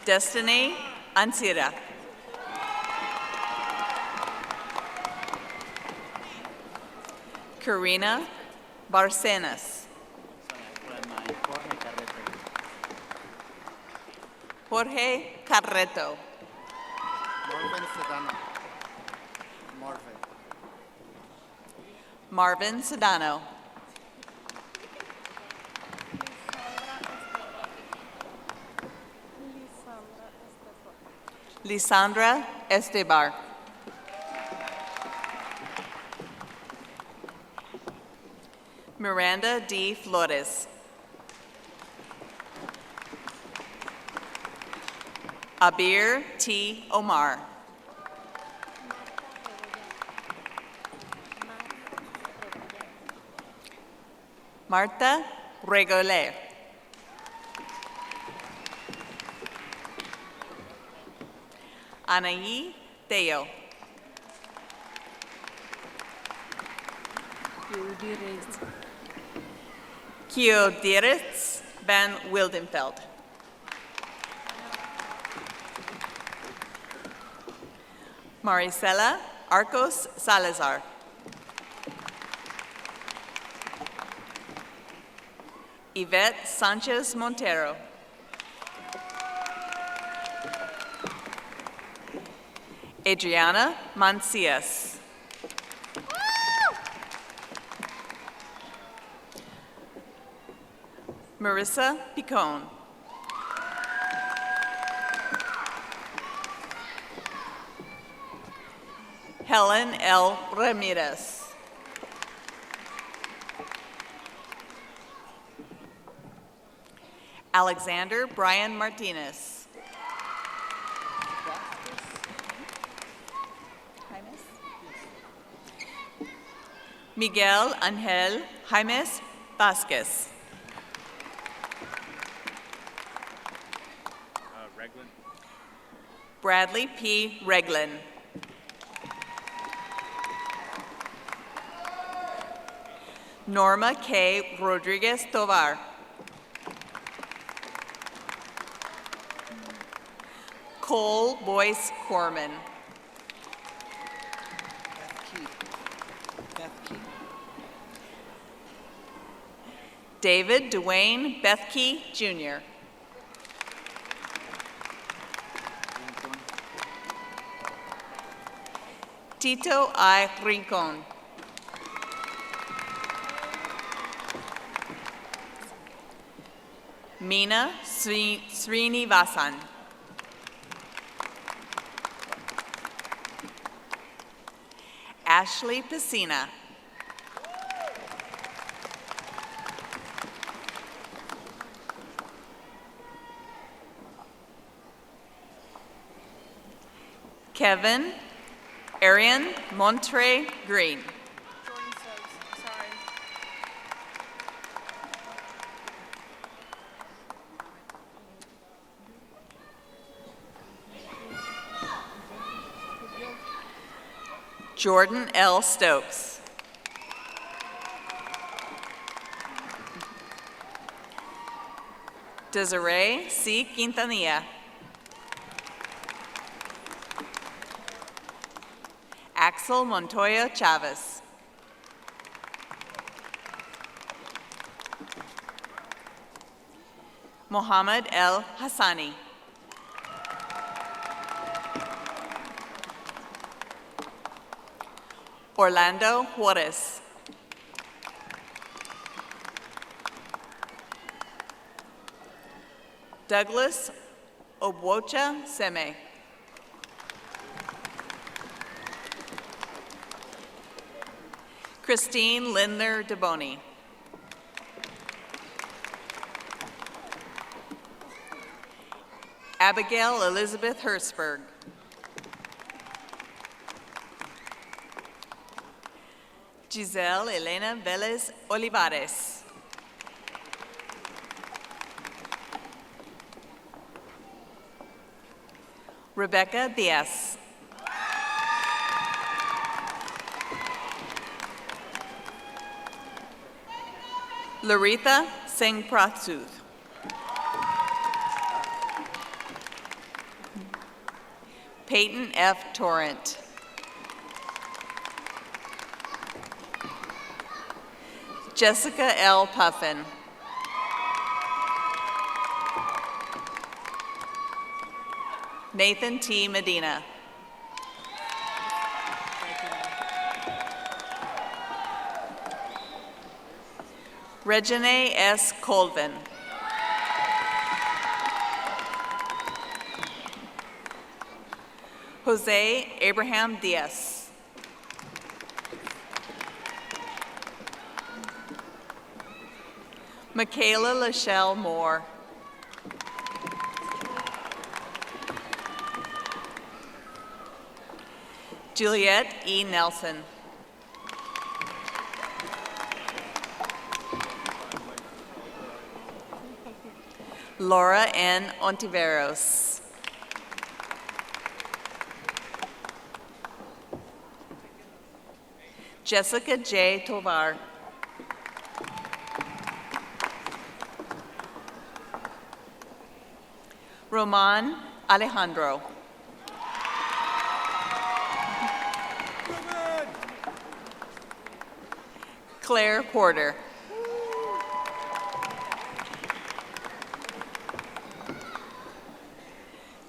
Speaker 8: Destiny Ansira. Karina Barcenas. Jorge Carreto. Marvin Sedano. Lisandra Estebar. Miranda D. Flores. Abir T. Omar. Marta Regoler. Anaí Teo. Kiodirits van Wildenfeld. Maricela Arcos Salazar. Yvette Sanchez Montero. Adriana Mancias. Marissa Picone. Helen L. Ramirez. Alexander Brian Martinez. Miguel Angel Jaimes Vasquez. Bradley P. Reglin. Norma K. Rodriguez Tovar. Cole Boyce Corman. David Dwayne Bethke, Jr. Tito I. Rincon. Meena Srinivasan. Ashley Piscina. Kevin Arian Montre Green. Jordan L. Stokes. Desiree C. Quintanilla. Axel Montoya Chavez. Mohammed El Hassani. Orlando Juarez. Douglas Obwocha Seme. Christine Lindner DeBoni. Abigail Elizabeth Hersberg. Giselle Elena Velez Olivares. Rebecca Diaz. Laritha Singh Pratsooth. Peyton F. Torrent. Jessica L. Puffin. Nathan T. Medina. Regine S. Colvin. Jose Abraham Diaz. Michaela Lachelle Moore. Juliette E. Nelson. Laura N. Ontiveros. Jessica J. Tovar. Roman Alejandro. Claire Porter.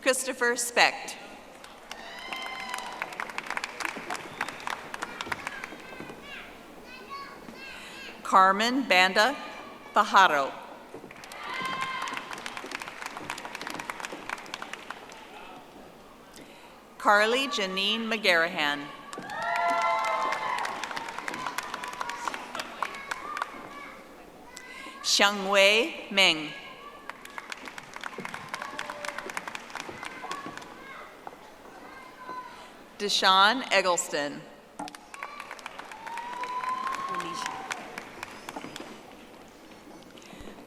Speaker 8: Christopher Specht. Carmen Banda Fajardo. Carly Janine McGarrahan. Xiangwei Meng. Deshaun Eggleston.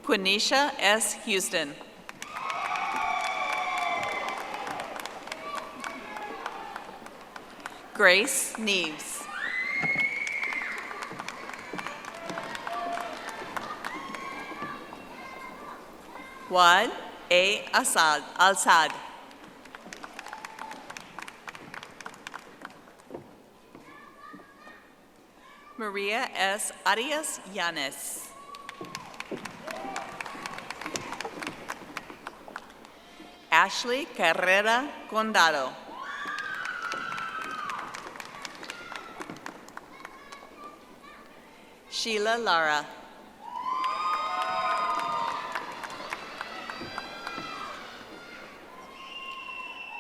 Speaker 8: Quenisha S. Houston. Grace Neves. Wad A. Al-Sad. Maria S. Arias Yanes. Ashley Carrera Condado. Sheila Lara.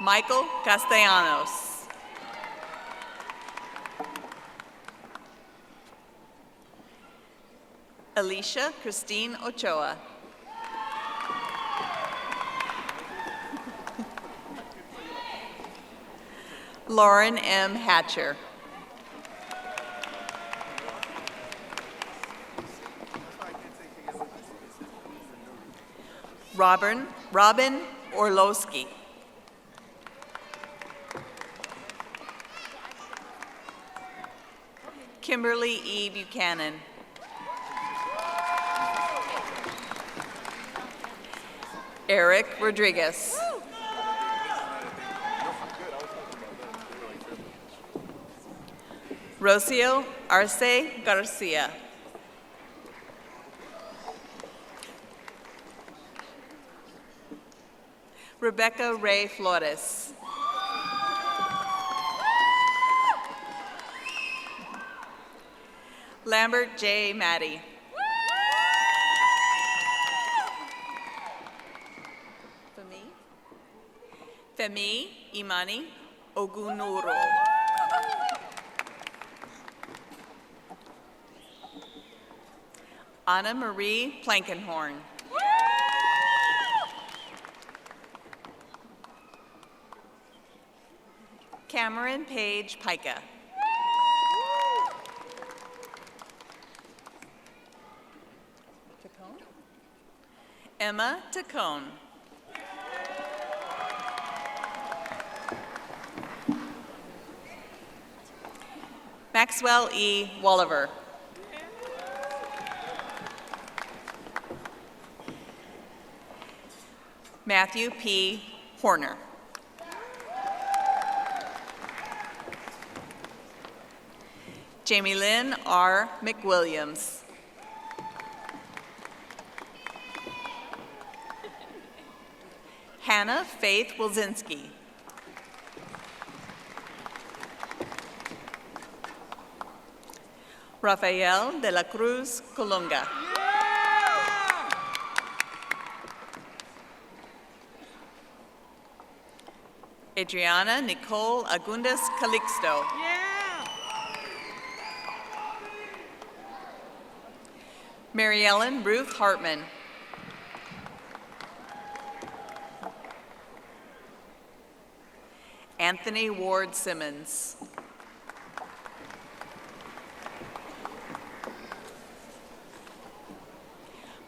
Speaker 8: Michael Castellanos. Alicia Christine Ochoa. Lauren M. Hatcher. Robin Orlowski. Kimberly E. Buchanan. Eric Rodriguez. Rocio Arce Garcia. Rebecca Ray Flores. Lambert J. Maddie. Femi Imani Ogunuro. Anna Marie Plankenhorn. Cameron Page Pica. Emma Tacone. Maxwell E. Walliver. Matthew P. Horner. Jamie Lynn R. McWilliams. Hannah Faith Wilzinski. Rafael de la Cruz Colunga. Adriana Nicole Agundas Calixto. Mary Ellen Ruth Hartman. Anthony Ward Simmons.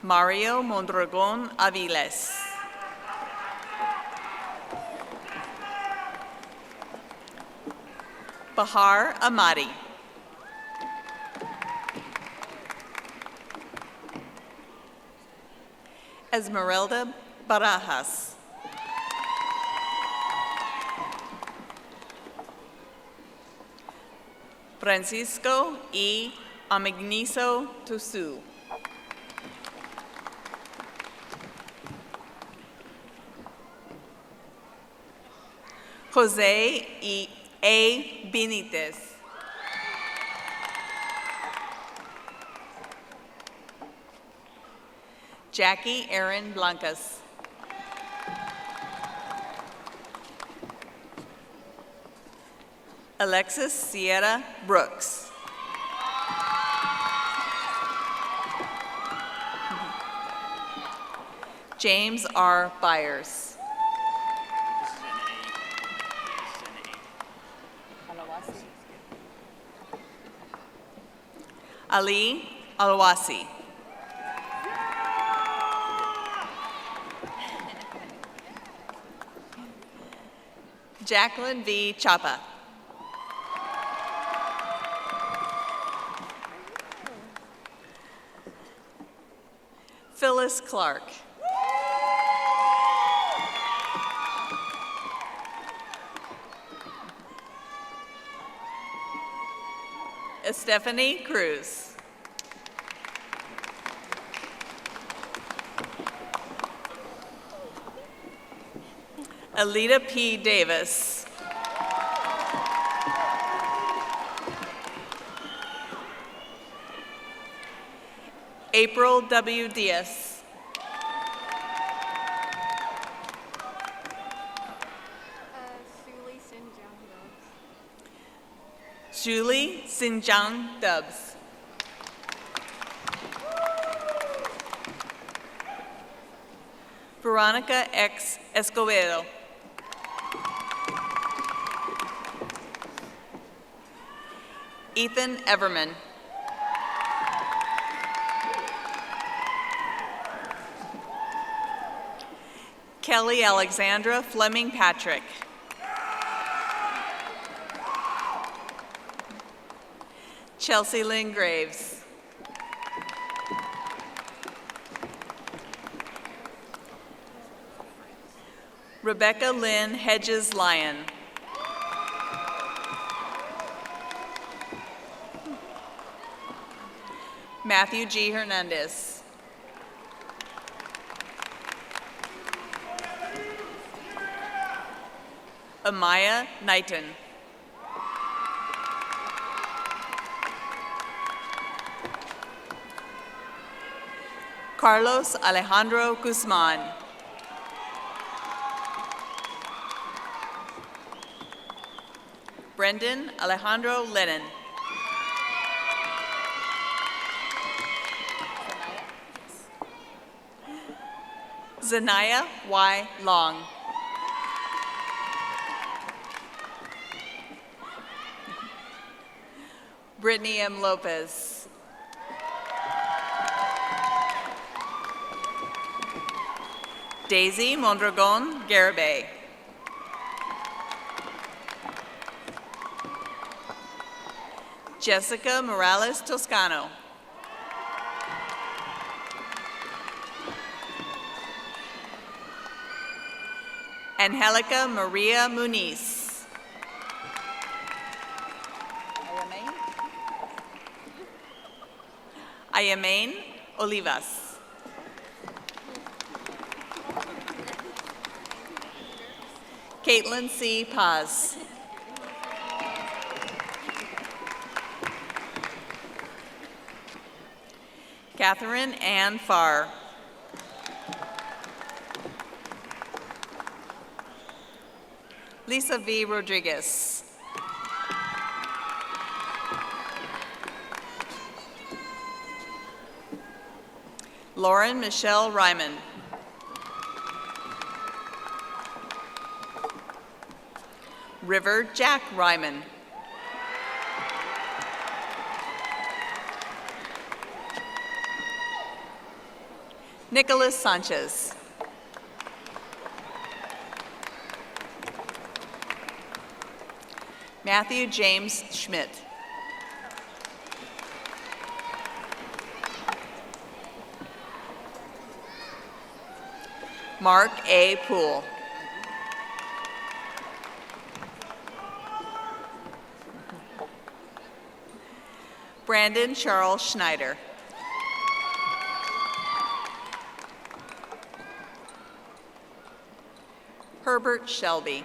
Speaker 8: Mario Mondragon Aviles. Bahar Amadi. Esmeralda Barajas. Francisco E. Amigniso Tusu. Jose E. A. Benitez. Jackie Erin Blancas. Alexis Sierra Brooks. James R. Byers. Ali Alwasi. Jacqueline V. Chapa. Phyllis Clark. Stephanie Cruz. Alita P. Davis. April W. Diaz. Julie Sinjang Dubs. Veronica X. Escobedo. Ethan Everman. Kelly Alexandra Fleming Patrick. Chelsea Lynn Graves. Rebecca Lynn Hedges Lyon. Matthew G. Hernandez. Amaya Knighton. Carlos Alejandro Guzman. Brendan Alejandro Lennon. Zanaya Y. Long. Brittany M. Lopez. Daisy Mondragon Garibay. Jessica Morales Toscano. Angelica Maria Muniz. Ayamain Olivas. Caitlin C. Paz. Catherine Ann Farr. Lisa V. Rodriguez. Lauren Michelle Ryman. River Jack Ryman. Nicholas Sanchez. Matthew James Schmidt. Mark A. Poole. Brandon Charles Schneider. Herbert Shelby.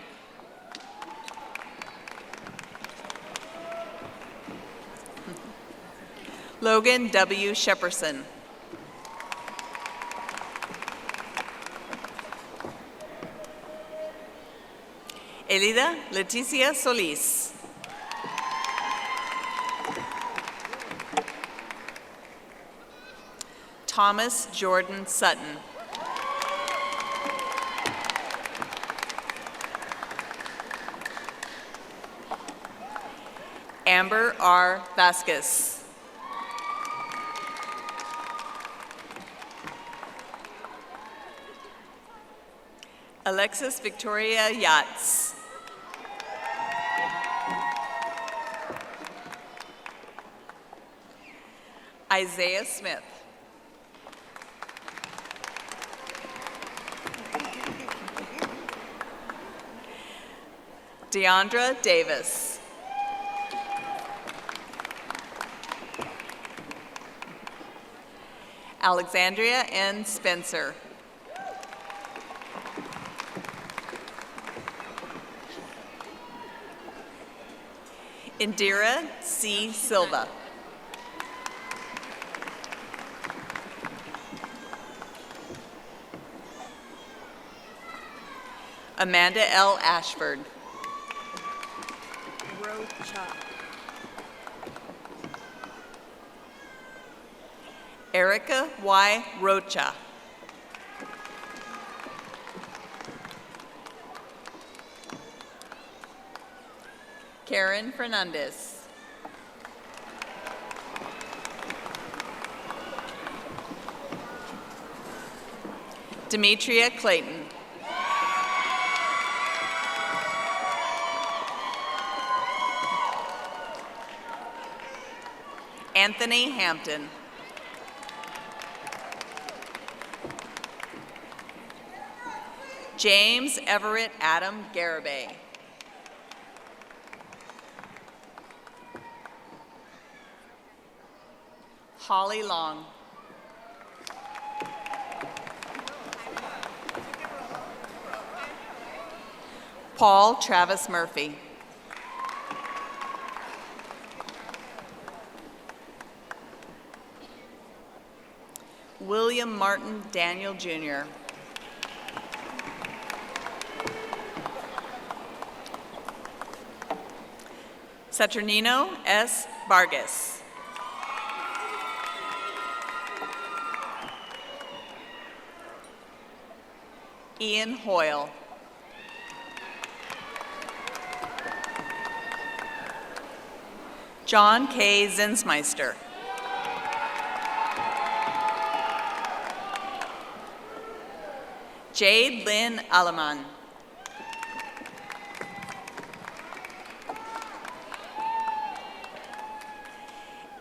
Speaker 8: Logan W. Shepperson. Elida Leticia Solis. Thomas Jordan Sutton. Amber R. Vasquez. Alexis Victoria Yachts. Isaiah Smith. Deandra Davis. Alexandria N. Spencer. Indira C. Silva. Amanda L. Ashford. Erica Y. Rocha. Karen Fernandez. Demetria Clayton. Anthony Hampton. James Everett Adam Garibay. Holly Long. Paul Travis Murphy. William Martin Daniel Jr. Saturnino S. Vargas. Ian Hoyle. John K. Zinsmeister. Jade Lynn Aleman.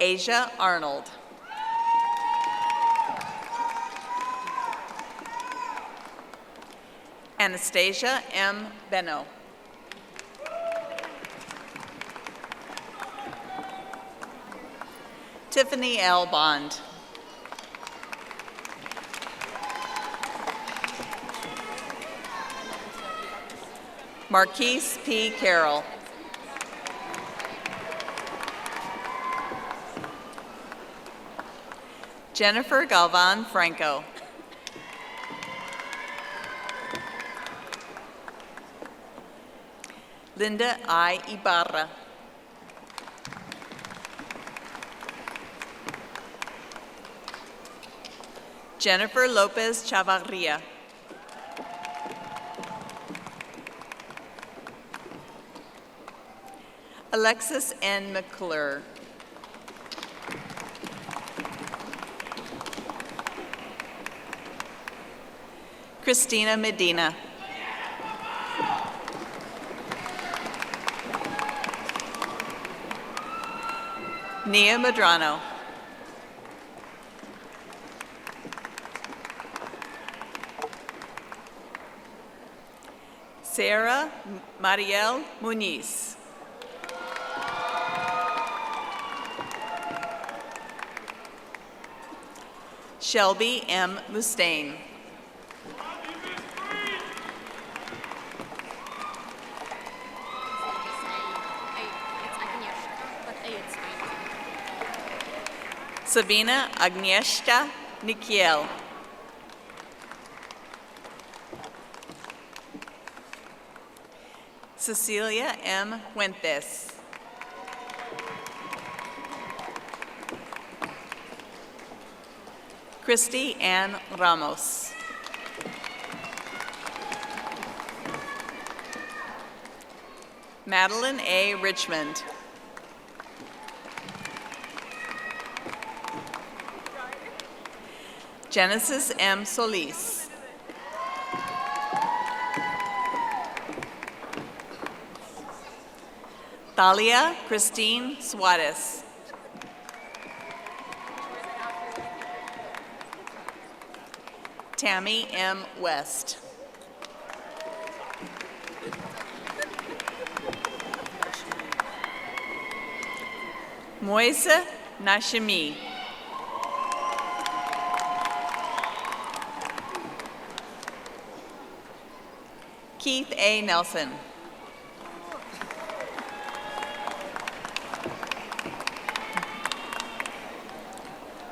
Speaker 8: Asia Arnold. Anastasia M. Beno. Tiffany L. Bond. Marquise P. Carroll. Jennifer Galvan Franco. Linda I. Ibarra. Jennifer Lopez Chavarria. Alexis N. McClure. Christina Medina. Nia Madrano. Sarah Mariel Muniz. Shelby M. Mustaine. Sabina Agnieszka Nikiel. Cecilia M. Fuentes. Christy Ann Ramos. Madeline A. Richmond. Genesis M. Solis. Thalia Christine Suarez. Tammy M. West. Moise Nashimi. Keith A. Nelson.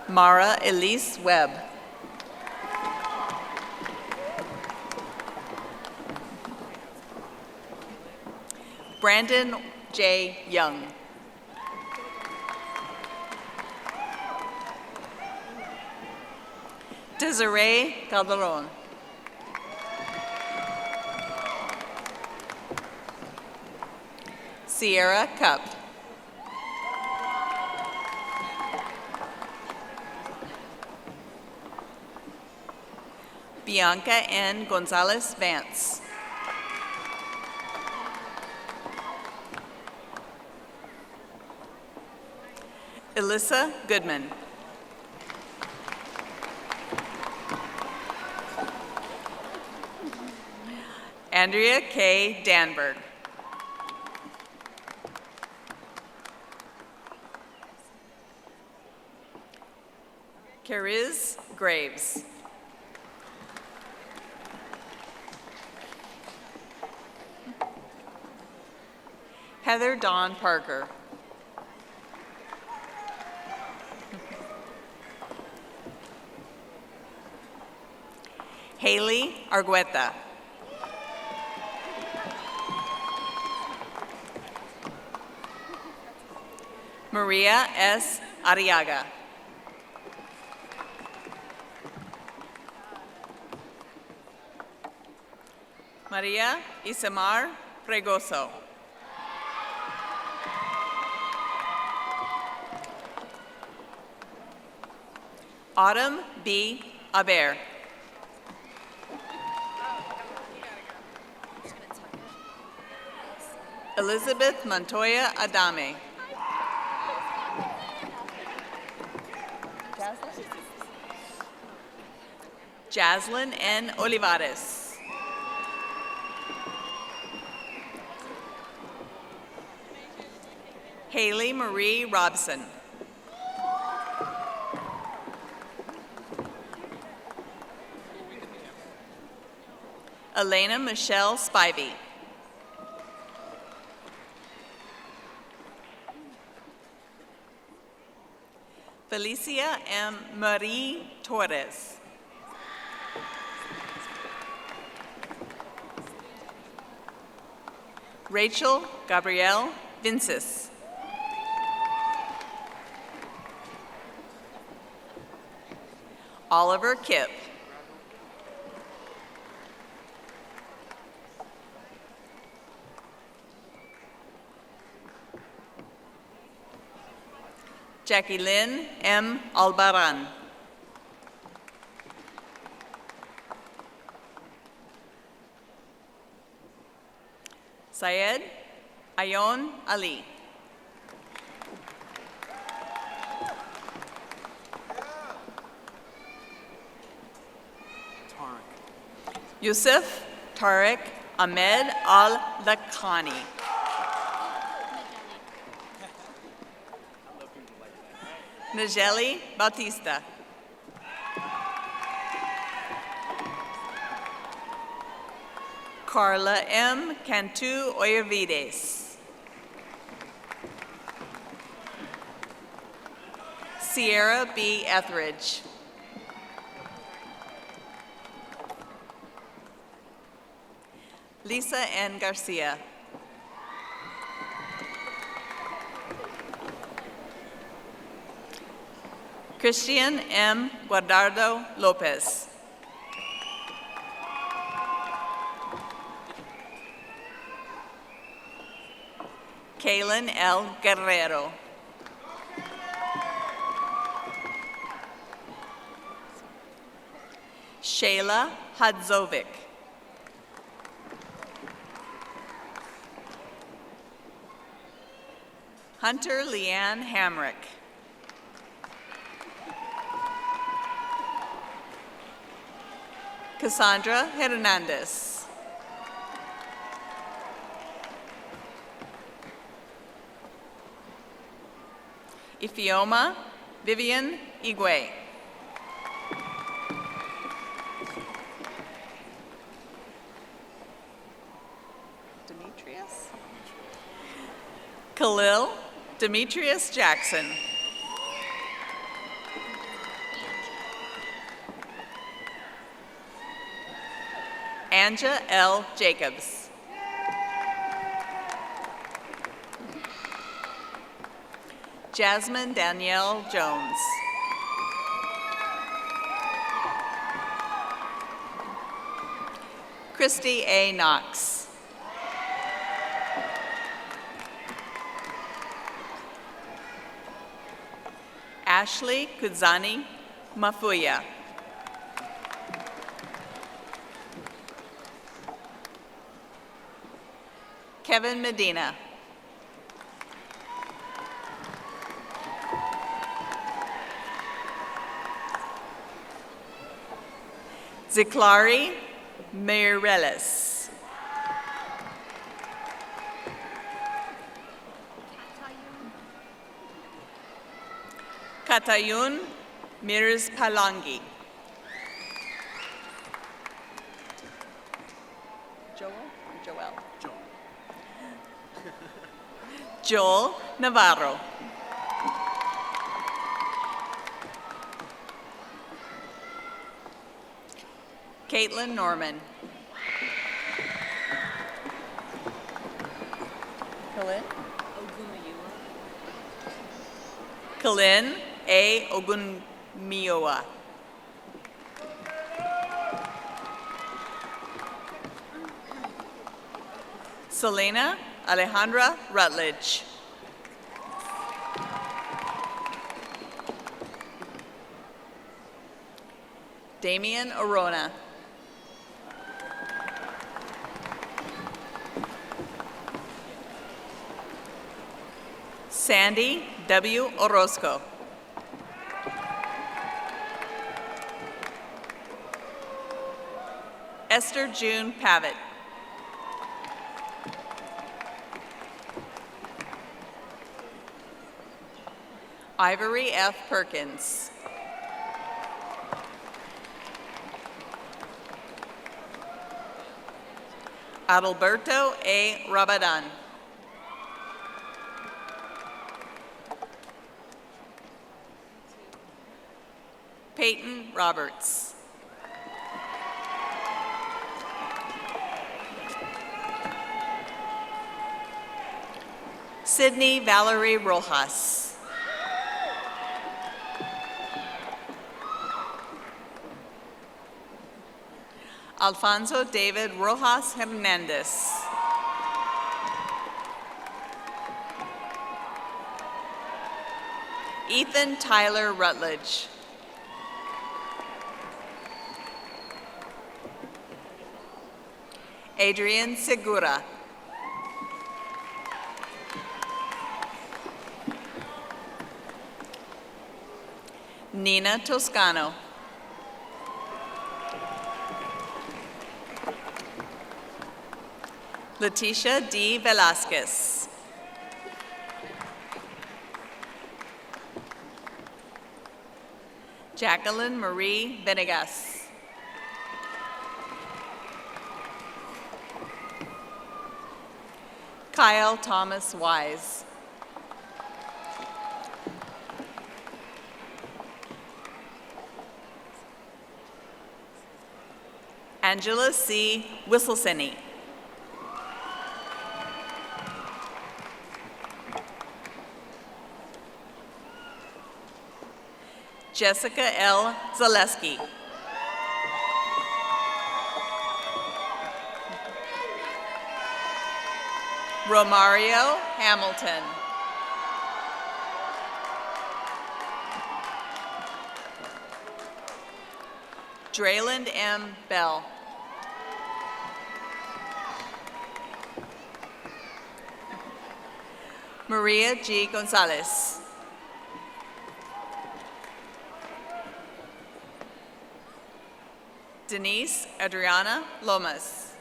Speaker 8: Mara Elise Webb. Brandon J. Young. Desiree Calderon. Sierra Cup. Bianca N. Gonzalez Vance. Alyssa Goodman. Andrea K. Danberg. Cariz Graves. Heather Dawn Parker. Haley Argueta. Maria S. Arriaga. Maria Isamar Fregoso. Autumn B. Aber. Elizabeth Montoya Adame. Jaslyn N. Olivares. Haley Marie Robson. Elena Michelle Spivey. Felicia M. Marie Torres. Rachel Gabrielle Vinces. Oliver Kipp. Jackie Lynn M. Albaran. Syed Ayon Ali. Yusuf Tariq Ahmed Al-Lakhani. Najeli Bautista. Carla M. Cantu Oyervides. Sierra B. Etheridge. Lisa N. Garcia. Christian M. Guadardo Lopez. Kaylin L. Guerrero. Shayla Hadzovic. Hunter Leanne Hamrick. Cassandra Hernandez. Ifioma Vivian Igwe. Demetrius? Khalil Demetrius Jackson. Anja L. Jacobs. Jasmine Danielle Jones. Christy A. Knox. Ashley Kudzani Mafuya. Kevin Medina. Ziklari Mireles. Katayun Mirs Palangi. Joel or Joel? Joel Navarro. Caitlin Norman. Kalin A. Ogunmioa. Selena Alejandra Rutledge. Damian Arona. Sandy W. Orozco. Esther June Pavitt. Ivory F. Perkins. Adalberto A. Rabadan. Peyton Roberts. Sydney Valerie Rojas. Alfonso David Rojas Hernandez. Ethan Tyler Rutledge. Adrian Segura. Nina Toscano. Leticia D. Velasquez. Jacqueline Marie Venegas. Kyle Thomas Wise. Angela C. Whistleseny. Jessica L. Zaleski. Romario Hamilton. Drayland M. Bell. Maria G. Gonzalez. Denise Adriana Lomas.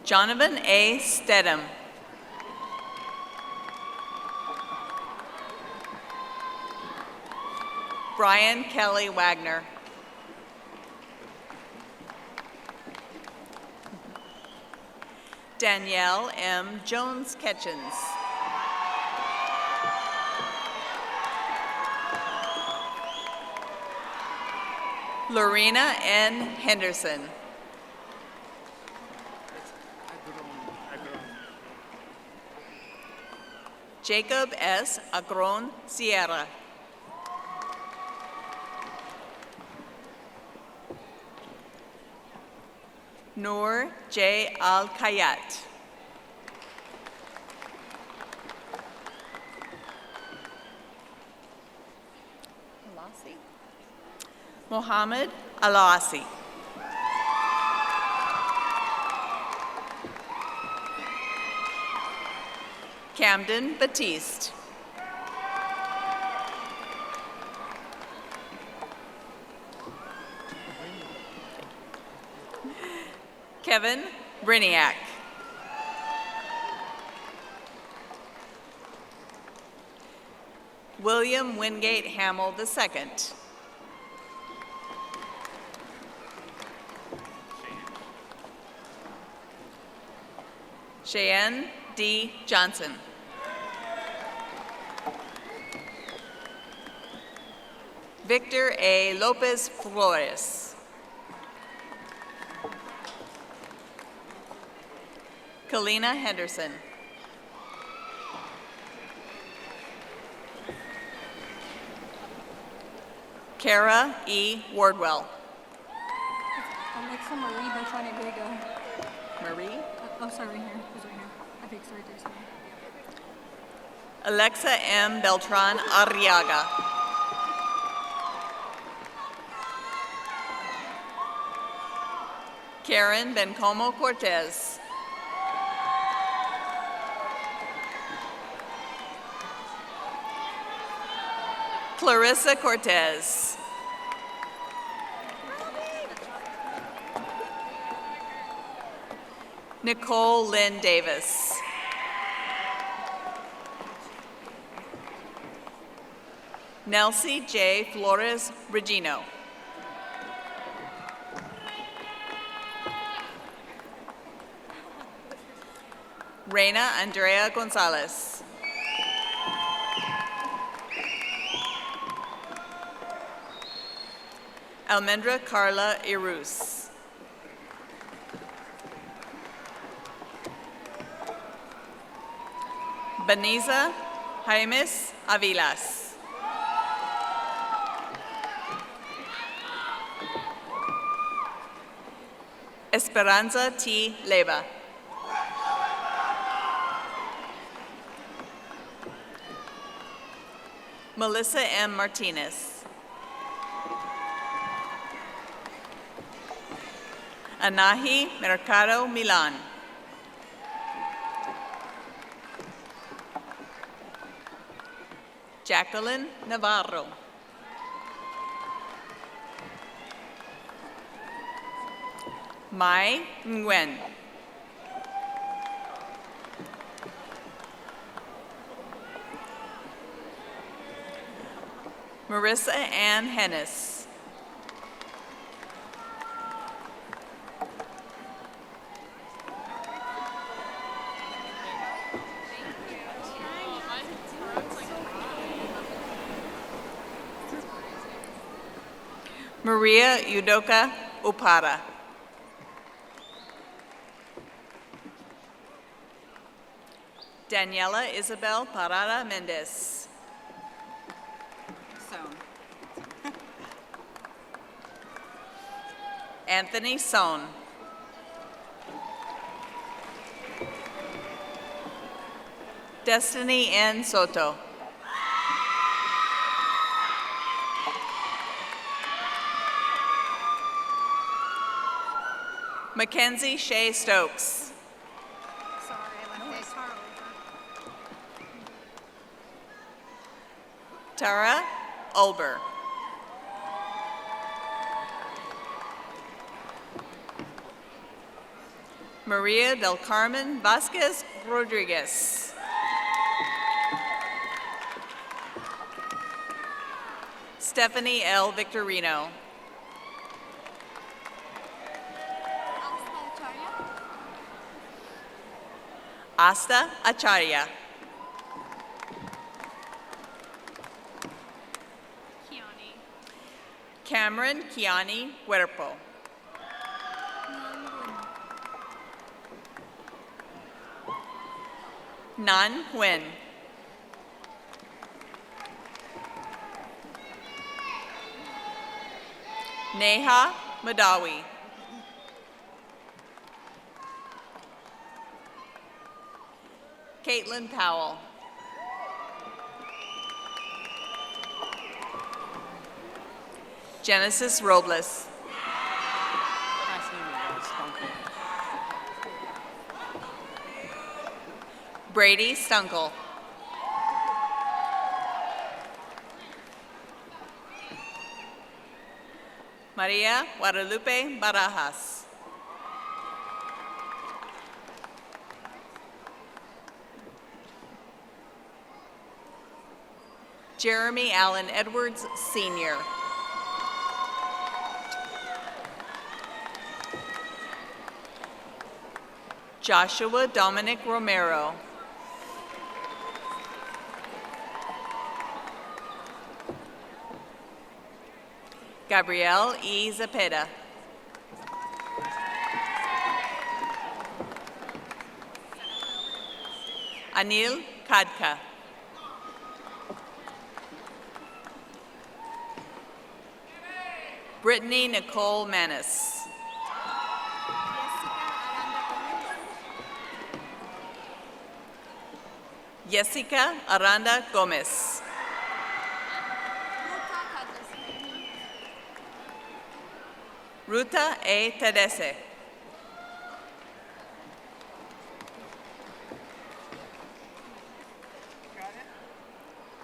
Speaker 8: Jonathan A. Stedham. Brian Kelly Wagner. Danielle M. Jones-Ketchens. Lorena N. Henderson. Jacob S. Agron Sierra. Noor J. Al-Kayat. Mohammed Alasi. Camden Batiste. Kevin Briniak. William Wingate Hamill II. Cheyenne D. Johnson. Victor A. Lopez Flores. Kalina Henderson. Kara E. Wardwell.
Speaker 9: Alexa Marie Beltrán Vega.
Speaker 8: Marie.
Speaker 9: Oh, sorry, right here. It's right here. I think it's right there. Sorry.
Speaker 8: Alexa M. Beltran Arriaga. Karen Bencomo Cortez. Clarissa Cortez. Nicole Lynn Davis. Nelsie J. Flores Regino. Reina Andrea Gonzalez. Almendra Carla Irus. Beniza Jaimes Avilas. Esperanza T. Leva. Melissa M. Martinez. Anahi Mercado Milan. Jacqueline Navarro. Mai Nguyen. Marissa Ann Hennis. Maria Udoka Upara. Daniela Isabel Parada Mendez. Anthony Sohn. Destiny N. Soto. Mackenzie Shea Stokes. Tara Ulber. Maria del Carmen Vasquez Rodriguez. Stephanie L. Victorino. Asta Acharya. Cameron Kiani Huerpo. Nan Nguyen. Neha Madawi. Caitlin Powell. Genesis Robles. Brady Stunkel. Maria Guadalupe Barajas. Jeremy Allen Edwards, Sr. Joshua Dominic Romero. Gabrielle E. Zepeda. Anil Kadka. Brittany Nicole Manis. Jessica Aranda Gomez. Ruta A. Tedese.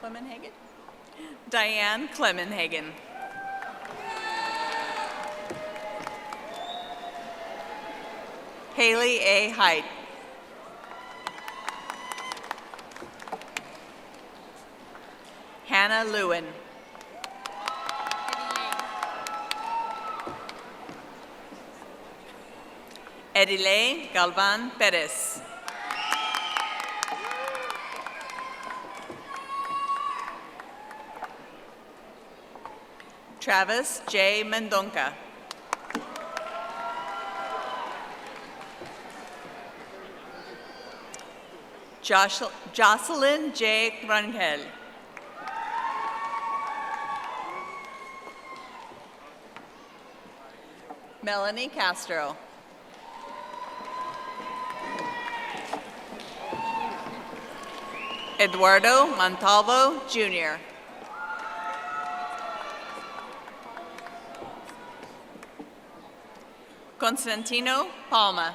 Speaker 8: Clemenhagen? Diane Clemenhagen. Haley A. Height. Hannah Lewin. Edile Galvan Perez. Travis J. Mendonca. Jocelyn J. Rangel. Melanie Castro. Eduardo Montalvo, Jr. Constantino Palma.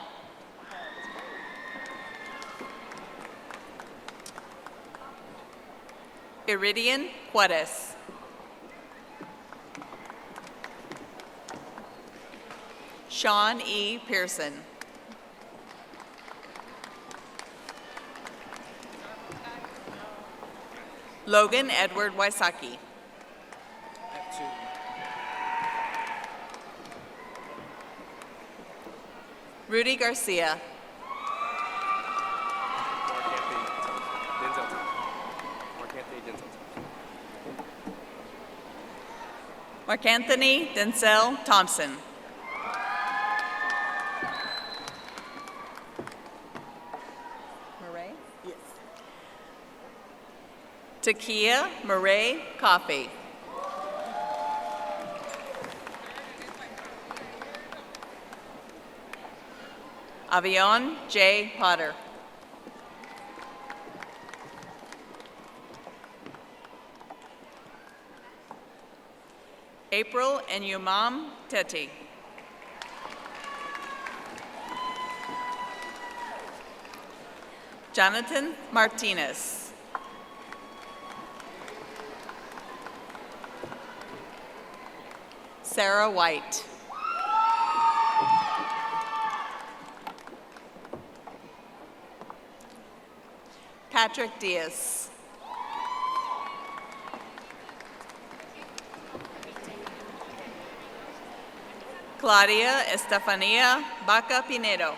Speaker 8: Iridian Juarez. Sean E. Pearson. Logan Edward Wysocki. Rudy Garcia. Mark Anthony Denzel Thompson. Murray? Yes. Takia Murray Coffey. Avion J. Potter. April Enyumam Teti. Jonathan Martinez. Sarah White. Patrick Diaz. Claudia Estefania Baca Pinedo.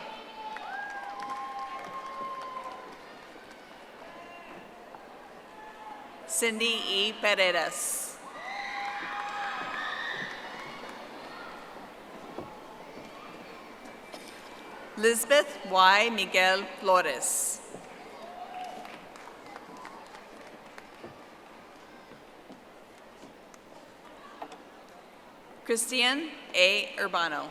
Speaker 8: Cindy E. Paredes. Lisbeth Y. Miguel Flores. Christian A. Urbano.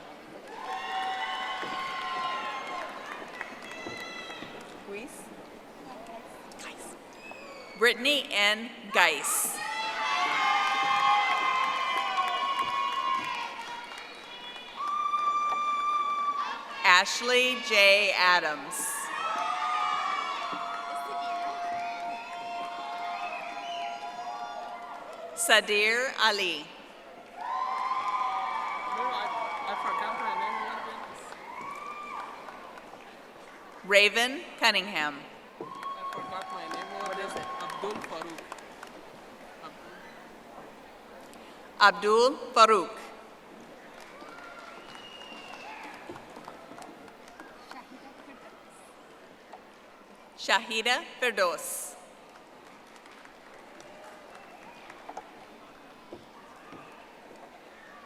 Speaker 8: Brittany N. Geis. Ashley J. Adams. Sadir Ali. Raven Cunningham.
Speaker 10: I forgot my name. What is it? Abdul Farouk.
Speaker 8: Abdul Farouk. Shahida Firdos.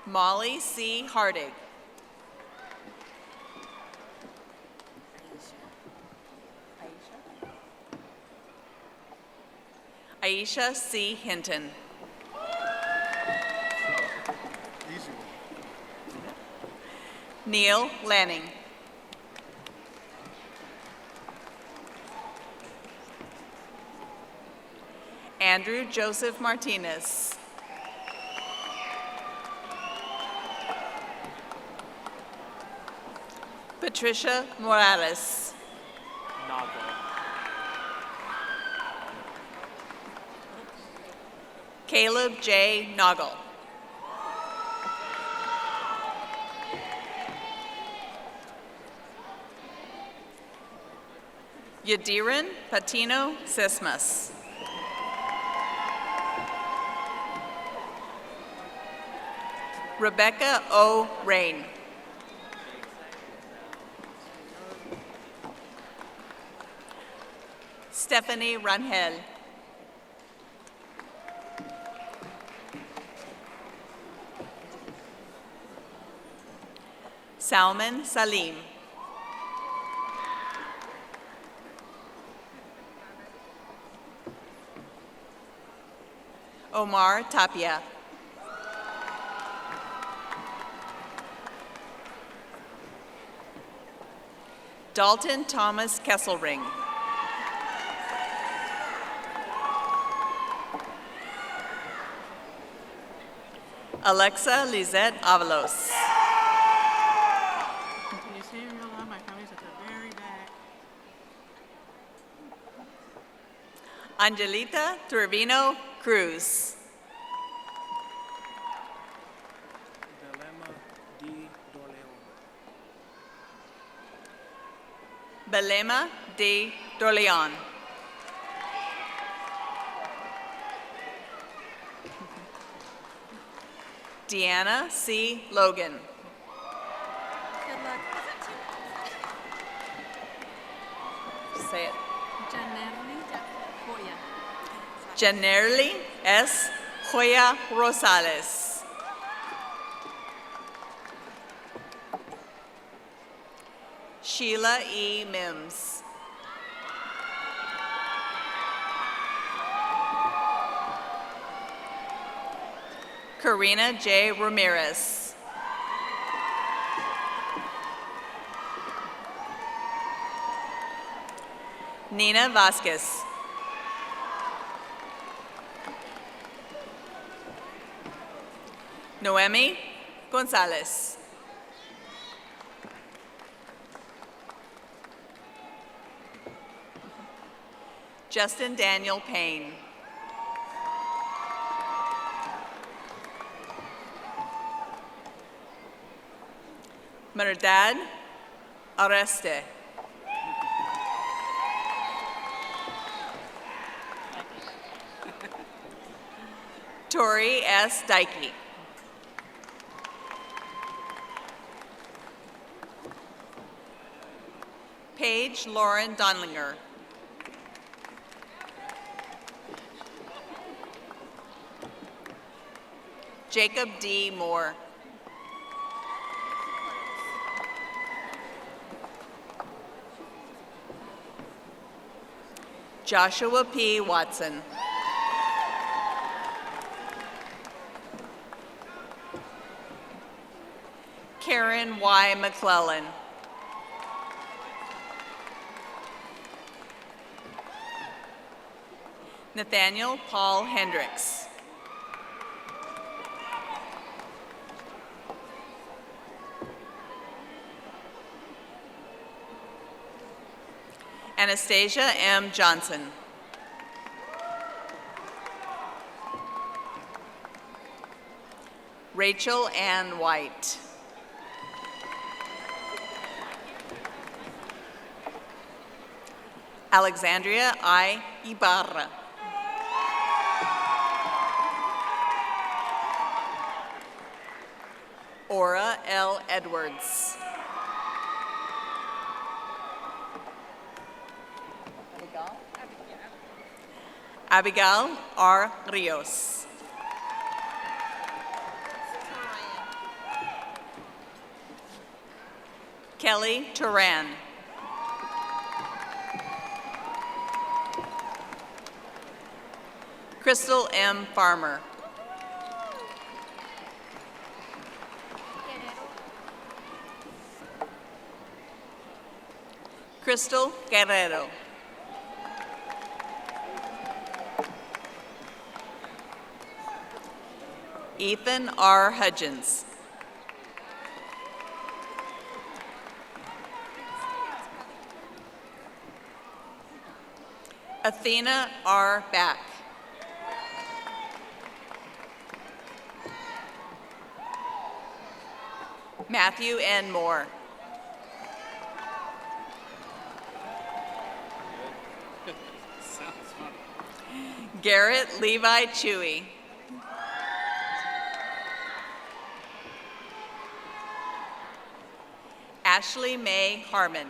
Speaker 8: Molly C. Hardig. Aisha C. Hinton. Neil Lanning. Andrew Joseph Martinez. Patricia Morales. Caleb J. Noggle. Yadiran Patino Sismas. Rebecca O. Rain. Stephanie Rangel. Salman Salim. Omar Tapia. Dalton Thomas Kesselring. Alexa Lizette Avalos.
Speaker 10: Can you say it real loud? My family's at the very back.
Speaker 8: Angelita Trevino Cruz. Belema D. Dorleon. Deanna C. Logan.
Speaker 9: Good luck.
Speaker 8: Say it.
Speaker 9: Janerly Hoya.
Speaker 8: Janerly S. Hoya Rosales. Sheila E. Mims. Karina J. Ramirez. Nina Vasquez. Noemi Gonzalez. Justin Daniel Payne. Merdad Areste. Tori S. Dykey. Paige Lauren Donlinger. Jacob D. Moore. Joshua P. Watson. Karen Y. McClellan. Nathaniel Paul Hendricks. Anastasia M. Johnson. Rachel Ann White. Alexandria I. Ibarra. Aura L. Edwards. Abigail R. Rios. Kelly Turan. Crystal M. Farmer. Crystal Guerrero. Ethan R. Hudgens. Athena R. Back. Matthew N. Moore. Garrett Levi Chewy. Ashley May Harmon.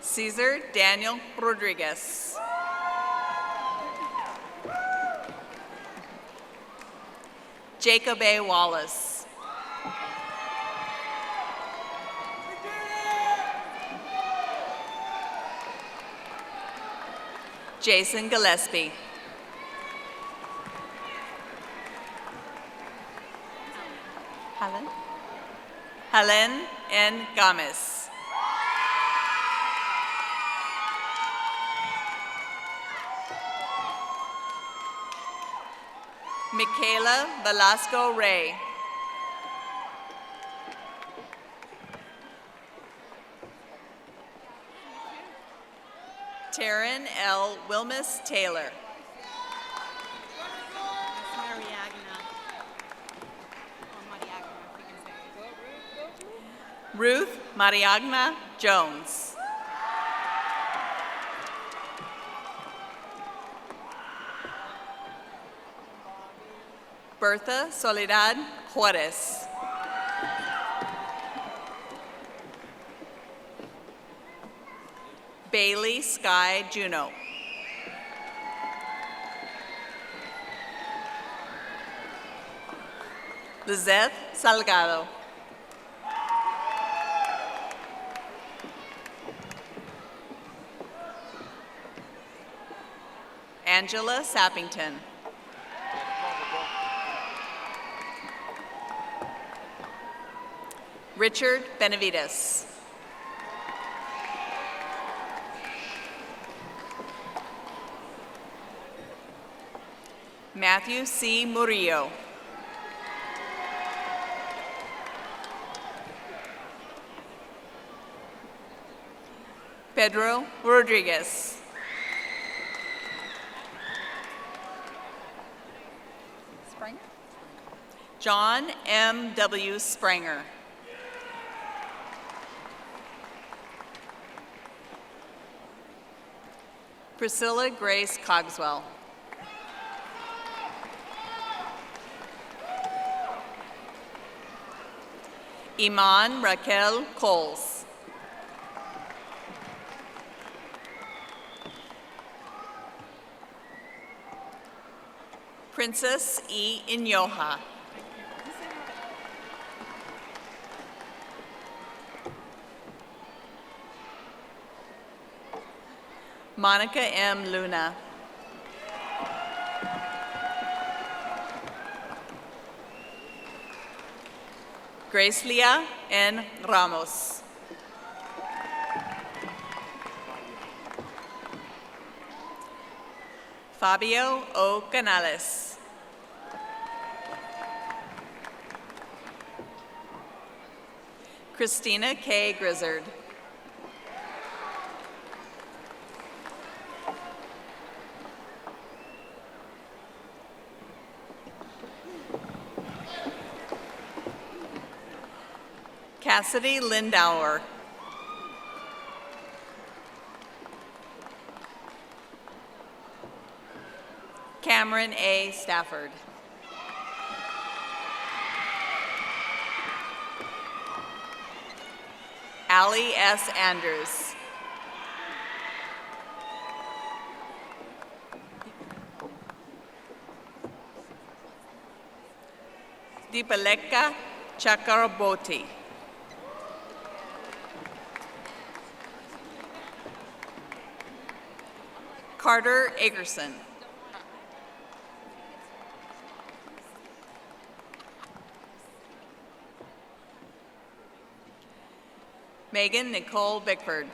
Speaker 8: Cesar Daniel Rodriguez. Jacob A. Wallace. Jason Gillespie. Helen N. Gomez. Michaela Velasco Ray. Farron L. Wilmus Taylor. Ruth Mariagna Jones. Bertha Soledad Juarez. Bailey Sky Juno. Lizeth Salgado. Angela Sappington. Richard Benavides. Matthew C. Murillo. Pedro Rodriguez. John M. W. Spranger. Priscilla Grace Cogswell. Iman Raquel Coles. Princess E. Inyoha. Monica M. Luna. Grace Leah N. Ramos. Fabio O. Canales. Christina K. Grizzard. Cassidy Lindauer. Cameron A. Stafford. Allie S. Andrews. Deepaleka Chakraborty. Carter Agerson. Megan Nicole Bickford.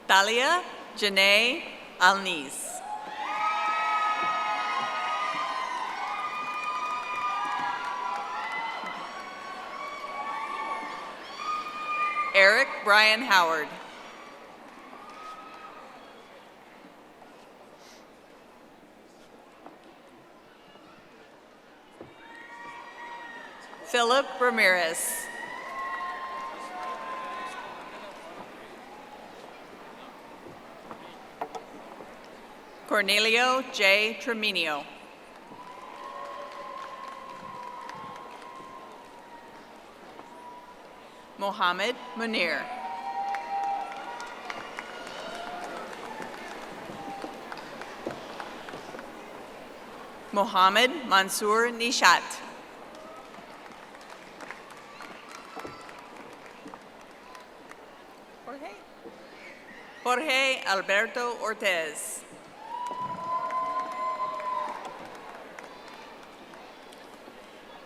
Speaker 8: Thalia Janae Alniz. Eric Brian Howard. Philip Ramirez. Cornelio J. Treminio. Mohammed Munir. Mohammed Mansour Nishat. Jorge Alberto Ortez.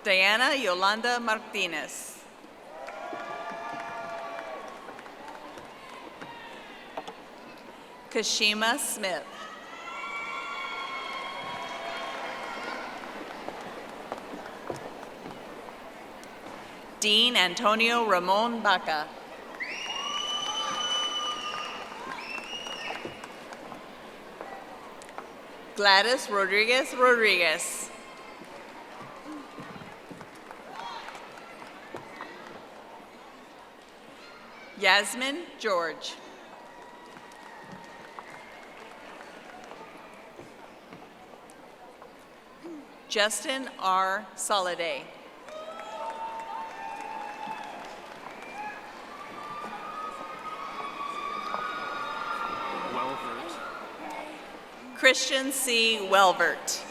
Speaker 8: Diana Yolanda Martinez. Kashima Smith. Dean Antonio Ramon Baca. Gladys Rodriguez Rodriguez. Yasmin George. Justin R. Soliday.
Speaker 10: Welvert.
Speaker 8: Christian C. Welvert.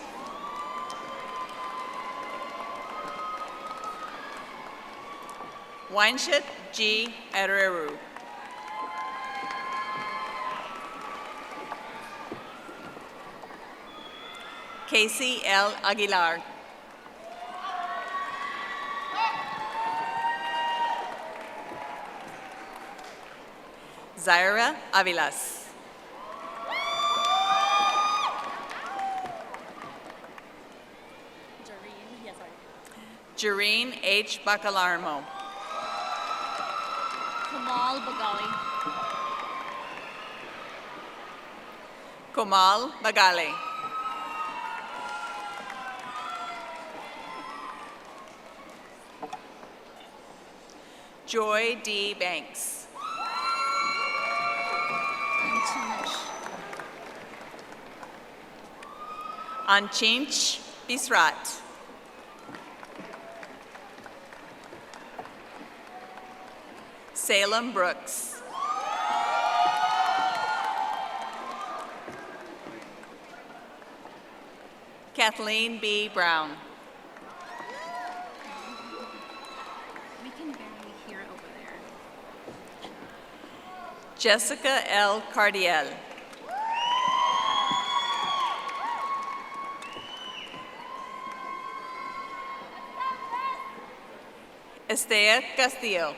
Speaker 8: Weinshut G. Areru. Casey L. Aguilar. Zaira Avilas. Jareen H. Bacalarmo.
Speaker 2: Kamal Bagali.
Speaker 8: Komal Bagale. Joy D. Banks. Anchinch Bisrat. Salem Brooks. Kathleen B. Brown.
Speaker 2: We can barely hear it over there.
Speaker 8: Jessica L. Cardiel. Estea Castillo.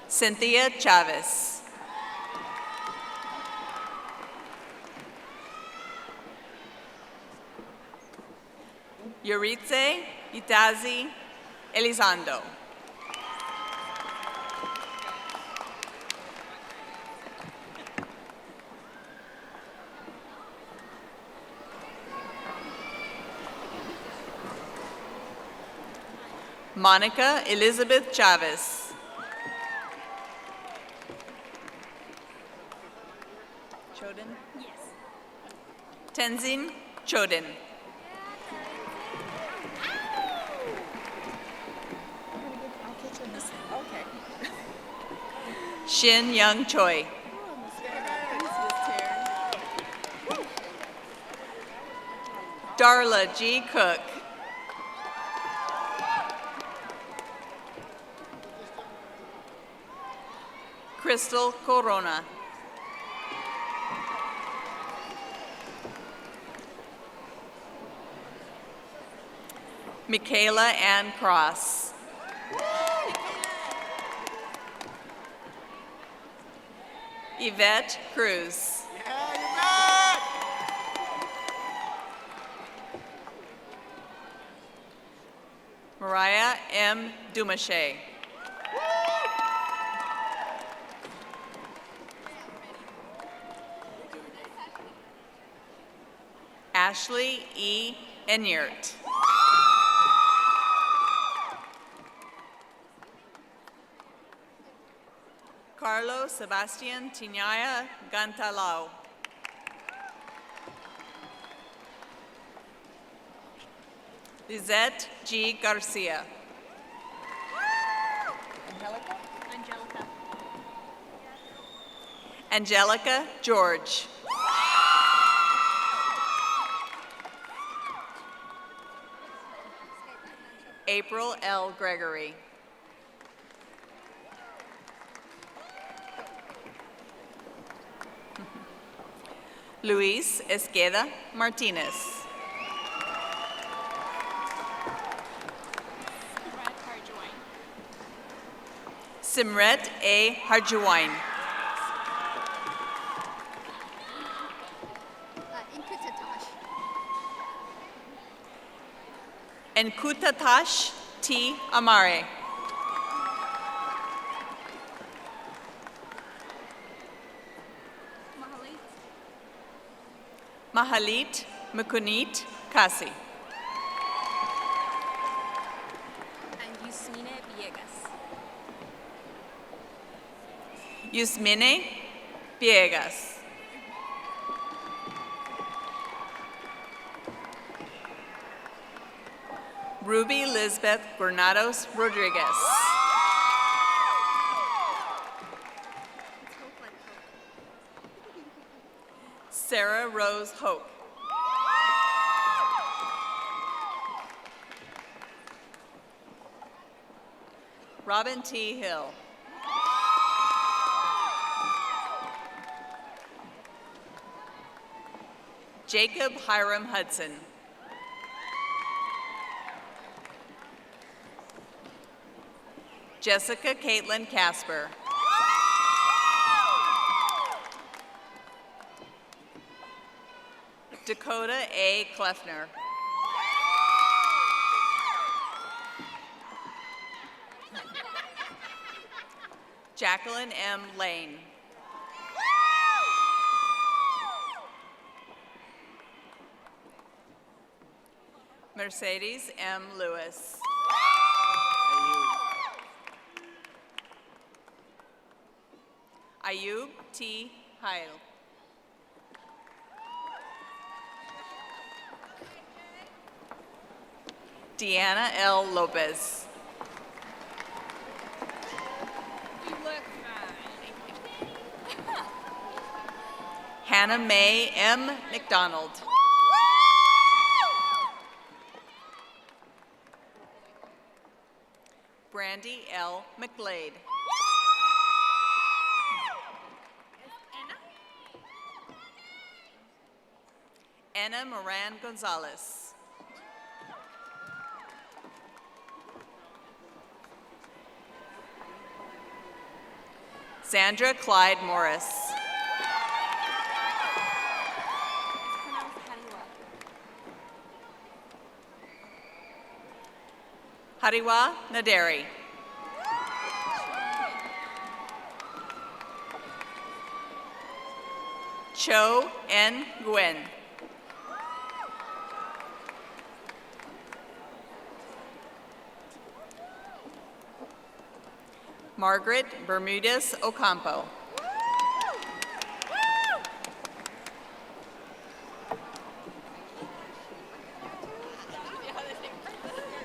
Speaker 8: Cynthia Chavez. Yuritze Itazi Elizondo. Monica Elizabeth Chavez. Chodin? Yes. Tenzin Chodin.
Speaker 10: Okay.
Speaker 8: Shin Young Choi. Darla G. Cook. Crystal Corona. Michaela Ann Cross. Yvette Cruz. Mariah M. Dumache. Ashley E. Enyert. Carlos Sebastian Tinaya Gantalao. Lizette G. Garcia. Angelica George. April L. Gregory. Luis Esqueda Martinez. Simret A. Harjuwain.
Speaker 9: Inkutatash.
Speaker 8: and Kutatash T. Amare. Mahalit Mukunit Kasi.
Speaker 9: And Yusmine Villegas.
Speaker 8: Yusmine Villegas. Ruby Lisbeth Granados Rodriguez. Sarah Rose Hope. Robin T. Hill. Jacob Hiram Hudson. Jessica Caitlin Casper. Dakota A. Kleffner. Jacqueline M. Lane. Mercedes M. Lewis. Ayub T. Heil. Deanna L. Lopez. Hannah Mae M. McDonald. Brandy L. McGlade. Anna Moran Gonzalez. Sandra Clyde Morris. Hariwa Naderi. Cho N. Nguyen. Margaret Bermudez Ocampo.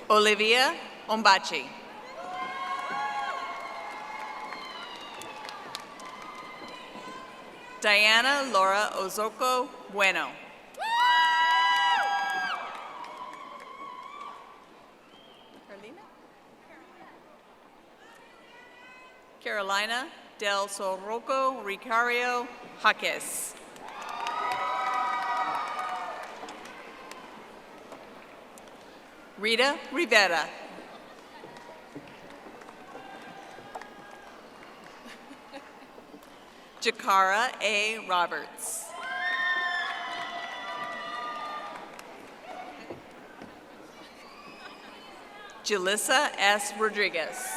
Speaker 8: Olivia Ombachi. Diana Laura Ozoko Bueno. Carolina del Sorroco Ricario Jaques. Rita Rivera. Jakara A. Roberts. Jalissa S. Rodriguez.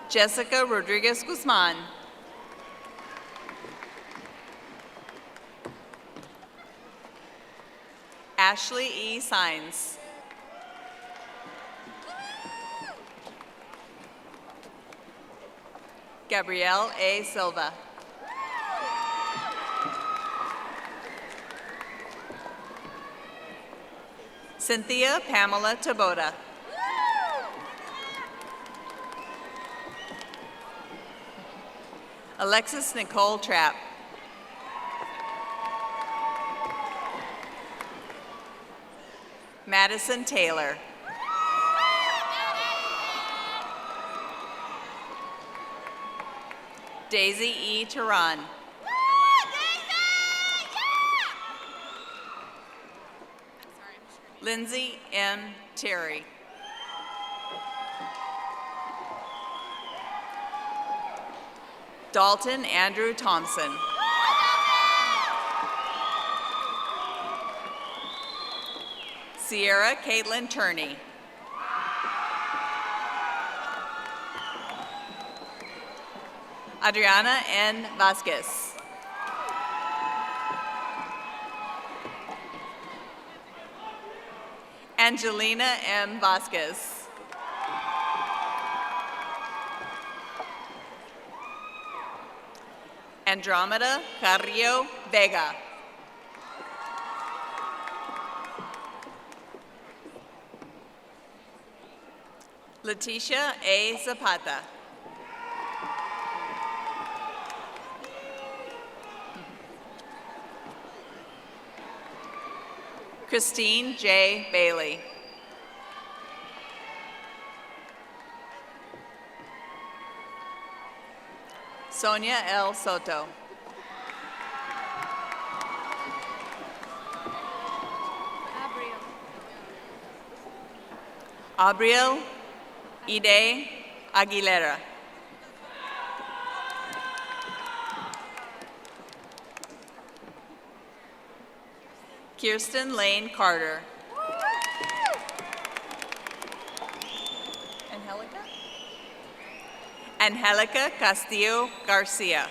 Speaker 8: Jessica Rodriguez Guzman. Ashley E. Sines. Gabrielle A. Silva. Cynthia Pamela Taboda. Alexis Nicole Trapp. Madison Taylor. Daisy E. Tehran. Lindsay M. Terry. Dalton Andrew Thompson. Sierra Caitlin Turney. Adriana N. Vasquez. Angelina M. Vasquez. Andromeda Carrillo Vega. Leticia A. Zapata. Christine J. Bailey. Sonia L. Soto. Abriel Ide Aguilera. Kirsten Lane Carter. Angelica? Angelica Castillo Garcia.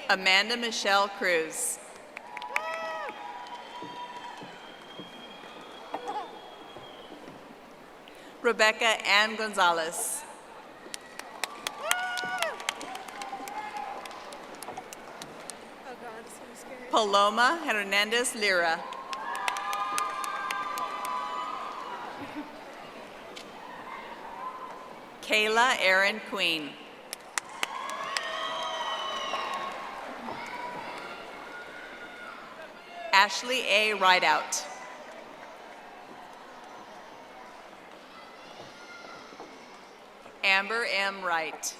Speaker 8: Amanda Michelle Cruz. Rebecca Ann Gonzalez. Paloma Hernandez Lira. Kayla Erin Queen. Ashley A. Rideout. Amber M. Wright.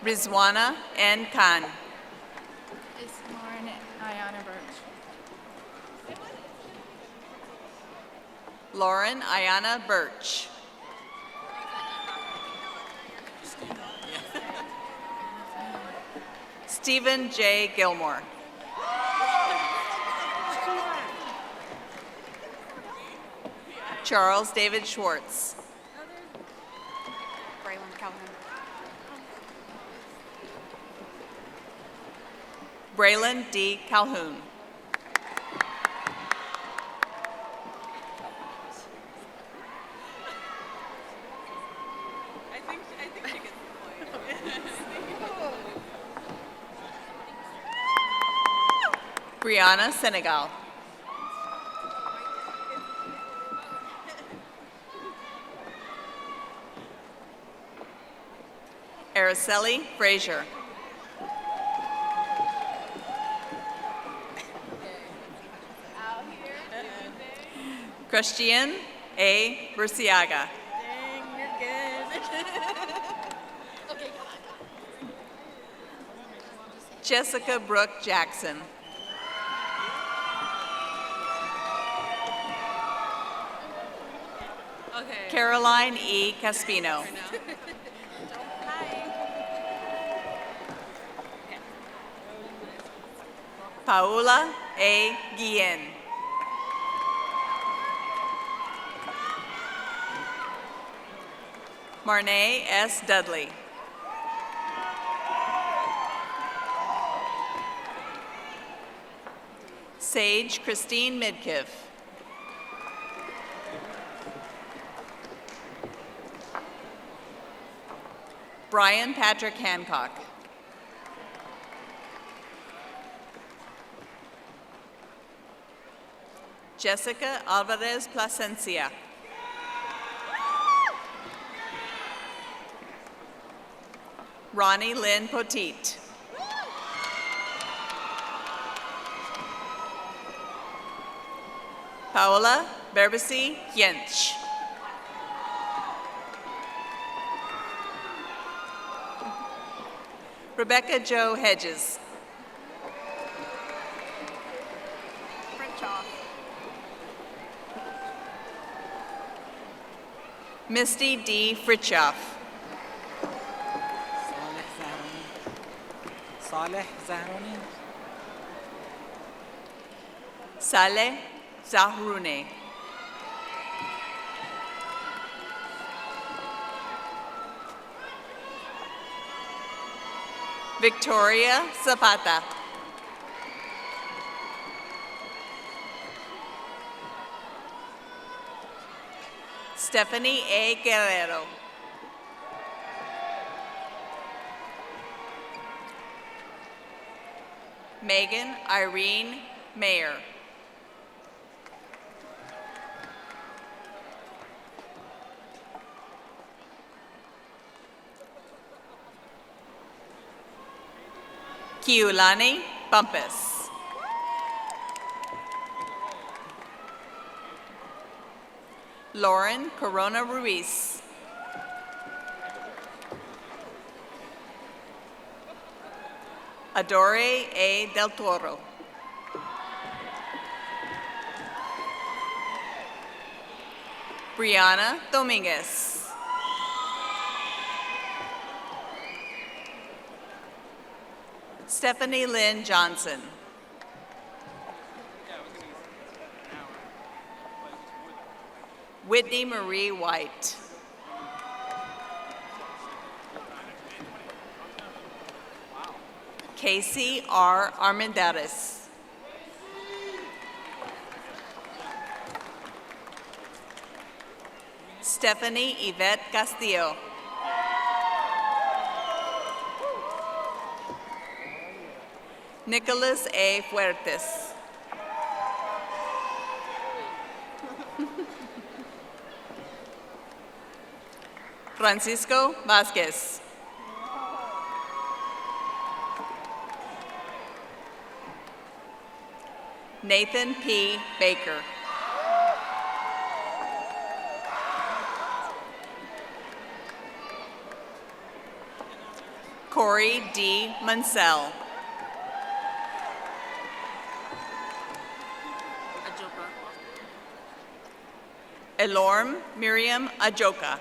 Speaker 8: Rizwana N. Khan.
Speaker 11: It's Lauren Ayana Birch.
Speaker 8: Lauren Ayana Birch. Stephen J. Gilmore. Charles David Schwartz.
Speaker 2: Braylon Calhoun.
Speaker 8: Braylon D. Calhoun.
Speaker 10: I think she gets the point.
Speaker 8: Brianna Senegal. Araceli Frazier. Christian A. Burciaga.
Speaker 10: Dang, you're good.
Speaker 11: Okay.
Speaker 8: Jessica Brooke Jackson.
Speaker 10: Okay.
Speaker 8: Caroline E. Caspino. Paula A. Guillen. Marnay S. Dudley. Sage Christine Midkiff. Brian Patrick Hancock. Jessica Alvarez Plasencia. Ronnie Lynn Poteet. Paola Berbisi Yench. Rebecca Jo Hedges. Misty D. Fritchoff.
Speaker 10: Saleh Zahroni.
Speaker 8: Saleh Zahrouni. Victoria Zapata. Stephanie A. Guerrero. Megan Irene Mayer. Kiulani Bumpus. Lauren Corona Ruiz. Adore A. Del Toro. Brianna Dominguez. Stephanie Lynn Johnson. Whitney Marie White. Casey R. Armendariz. Stephanie Yvette Castillo. Nicholas A. Fuertes. Francisco Vasquez. Nathan P. Baker. Corey D. Mansell. Elorm Miriam Ajoka.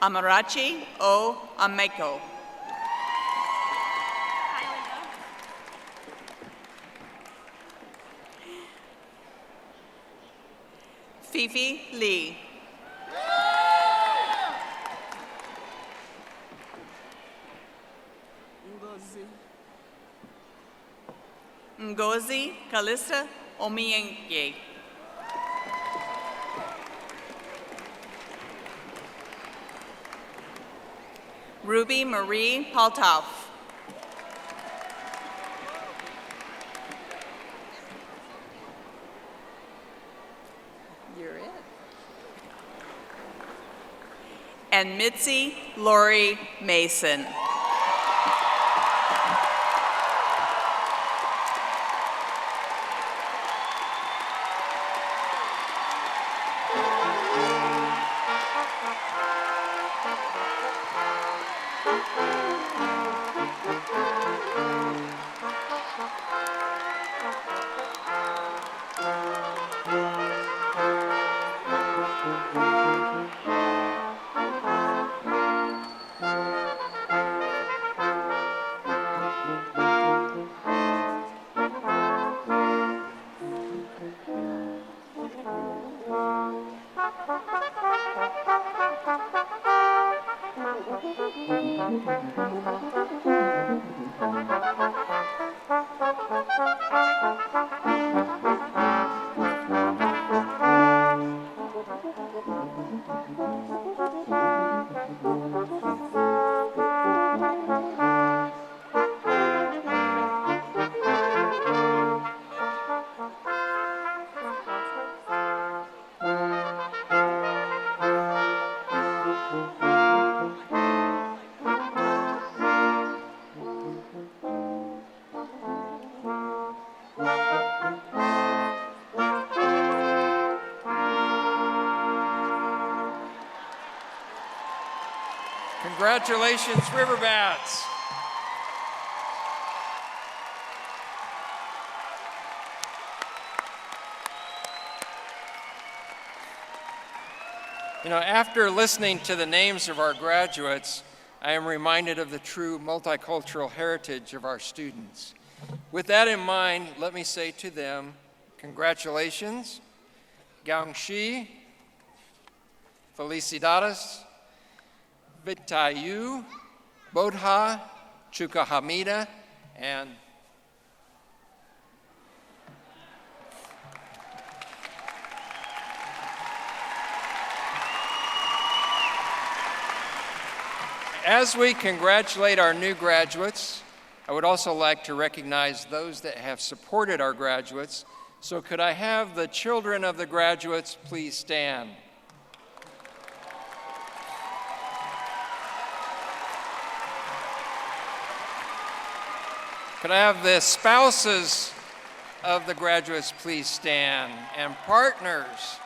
Speaker 8: Amarachi O. Ameko. Fifi Lee. Ngozi Kalista Omiyenye. Ruby Marie Paltauf. You're it. And Mitzi Lori Mason.
Speaker 1: Congratulations, Riverbats. You know, after listening to the names of our graduates, I am reminded of the true multicultural heritage of our students. With that in mind, let me say to them, congratulations, Gangxi, Felicidades, Vitayu, Bodha, Chukahamida, and as we congratulate our new graduates, I would also like to recognize those that have supported our graduates. So could I have the children of the graduates please stand? Could I have the spouses of the graduates please stand, and partners?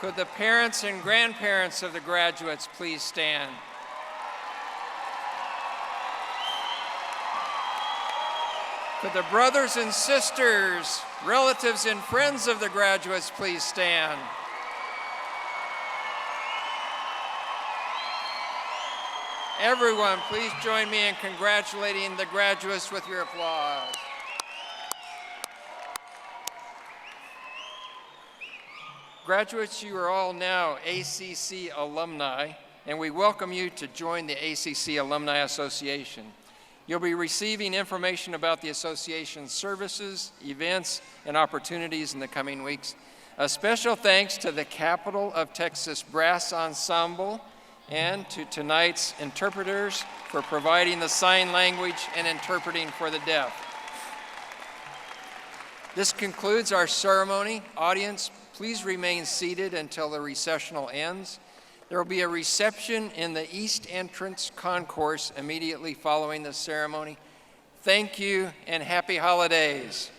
Speaker 1: Could the parents and grandparents of the graduates please stand? Could the brothers and sisters, relatives and friends of the graduates please stand? Everyone, please join me in congratulating the graduates with your applause. Graduates, you are all now ACC alumni, and we welcome you to join the ACC Alumni Association. You'll be receiving information about the association's services, events, and opportunities in the coming weeks. A special thanks to the Capital of Texas Brass Ensemble and to tonight's interpreters for providing the sign language and interpreting for the deaf. This concludes our ceremony. Audience, please remain seated until the recessional ends. There will be a reception in the East Entrance Concourse immediately following the ceremony. Thank you and happy holidays.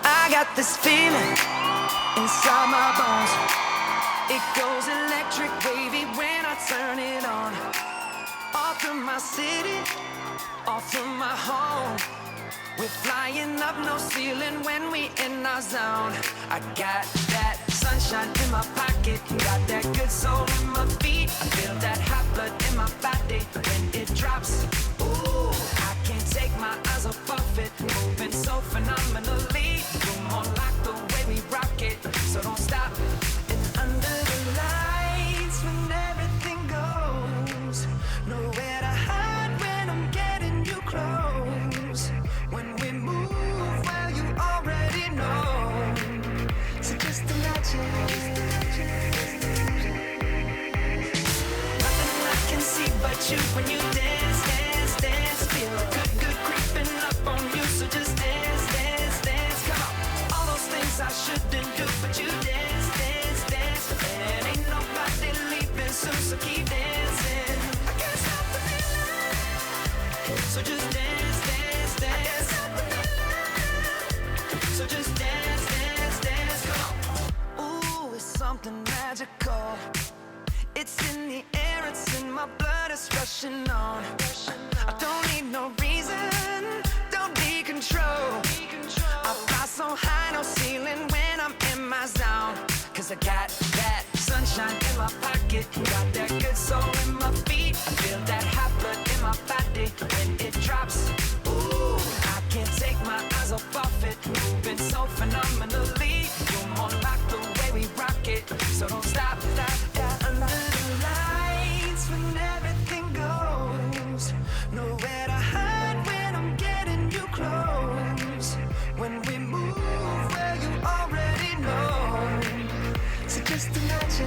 Speaker 12: I got this feeling inside my bones. It goes electric wavy when I turn it on. Off from my city, off from my home. We're flying up, no ceiling when we in our zone. I got that sunshine in my pocket, got that good soul in my feet. I feel that hot blood in my body when it drops. Ooh, I can't take my eyes off of it, moving so phenomenally. You're more like the way we rock it, so don't stop. And under the lights when everything goes, nowhere to hide when I'm getting you close. When we move, well, you already know. So just imagine. Nothing I can see but you when you dance, dance, dance. Feel good, good creeping up on you. So just dance, dance, dance. Come on. All those things I shouldn't do, but you dance, dance, dance. And ain't nobody leaving soon, so keep dancing. I can't stop the feeling. So just dance, dance, dance. So just dance, dance, dance. Come on. Ooh, it's something magical. It's in the air, it's in my blood, it's rushing on. I don't need no reason, don't need control. I fly so high, no ceiling when I'm in my zone. Cause I got that sunshine in my pocket, got that good soul in my feet. I feel that hot blood in my body when it drops. Ooh, I can't take my eyes off of it, moving so phenomenally. You're more like the way we rock it, so don't stop, stop, stop. Under the lights when everything goes, nowhere to hide when I'm getting you close. When we move, well, you already know. So just imagine.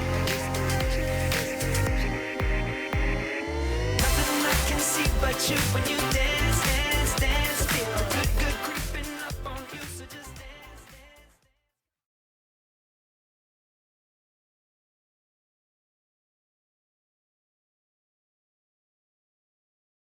Speaker 12: Nothing I can see but you when you dance.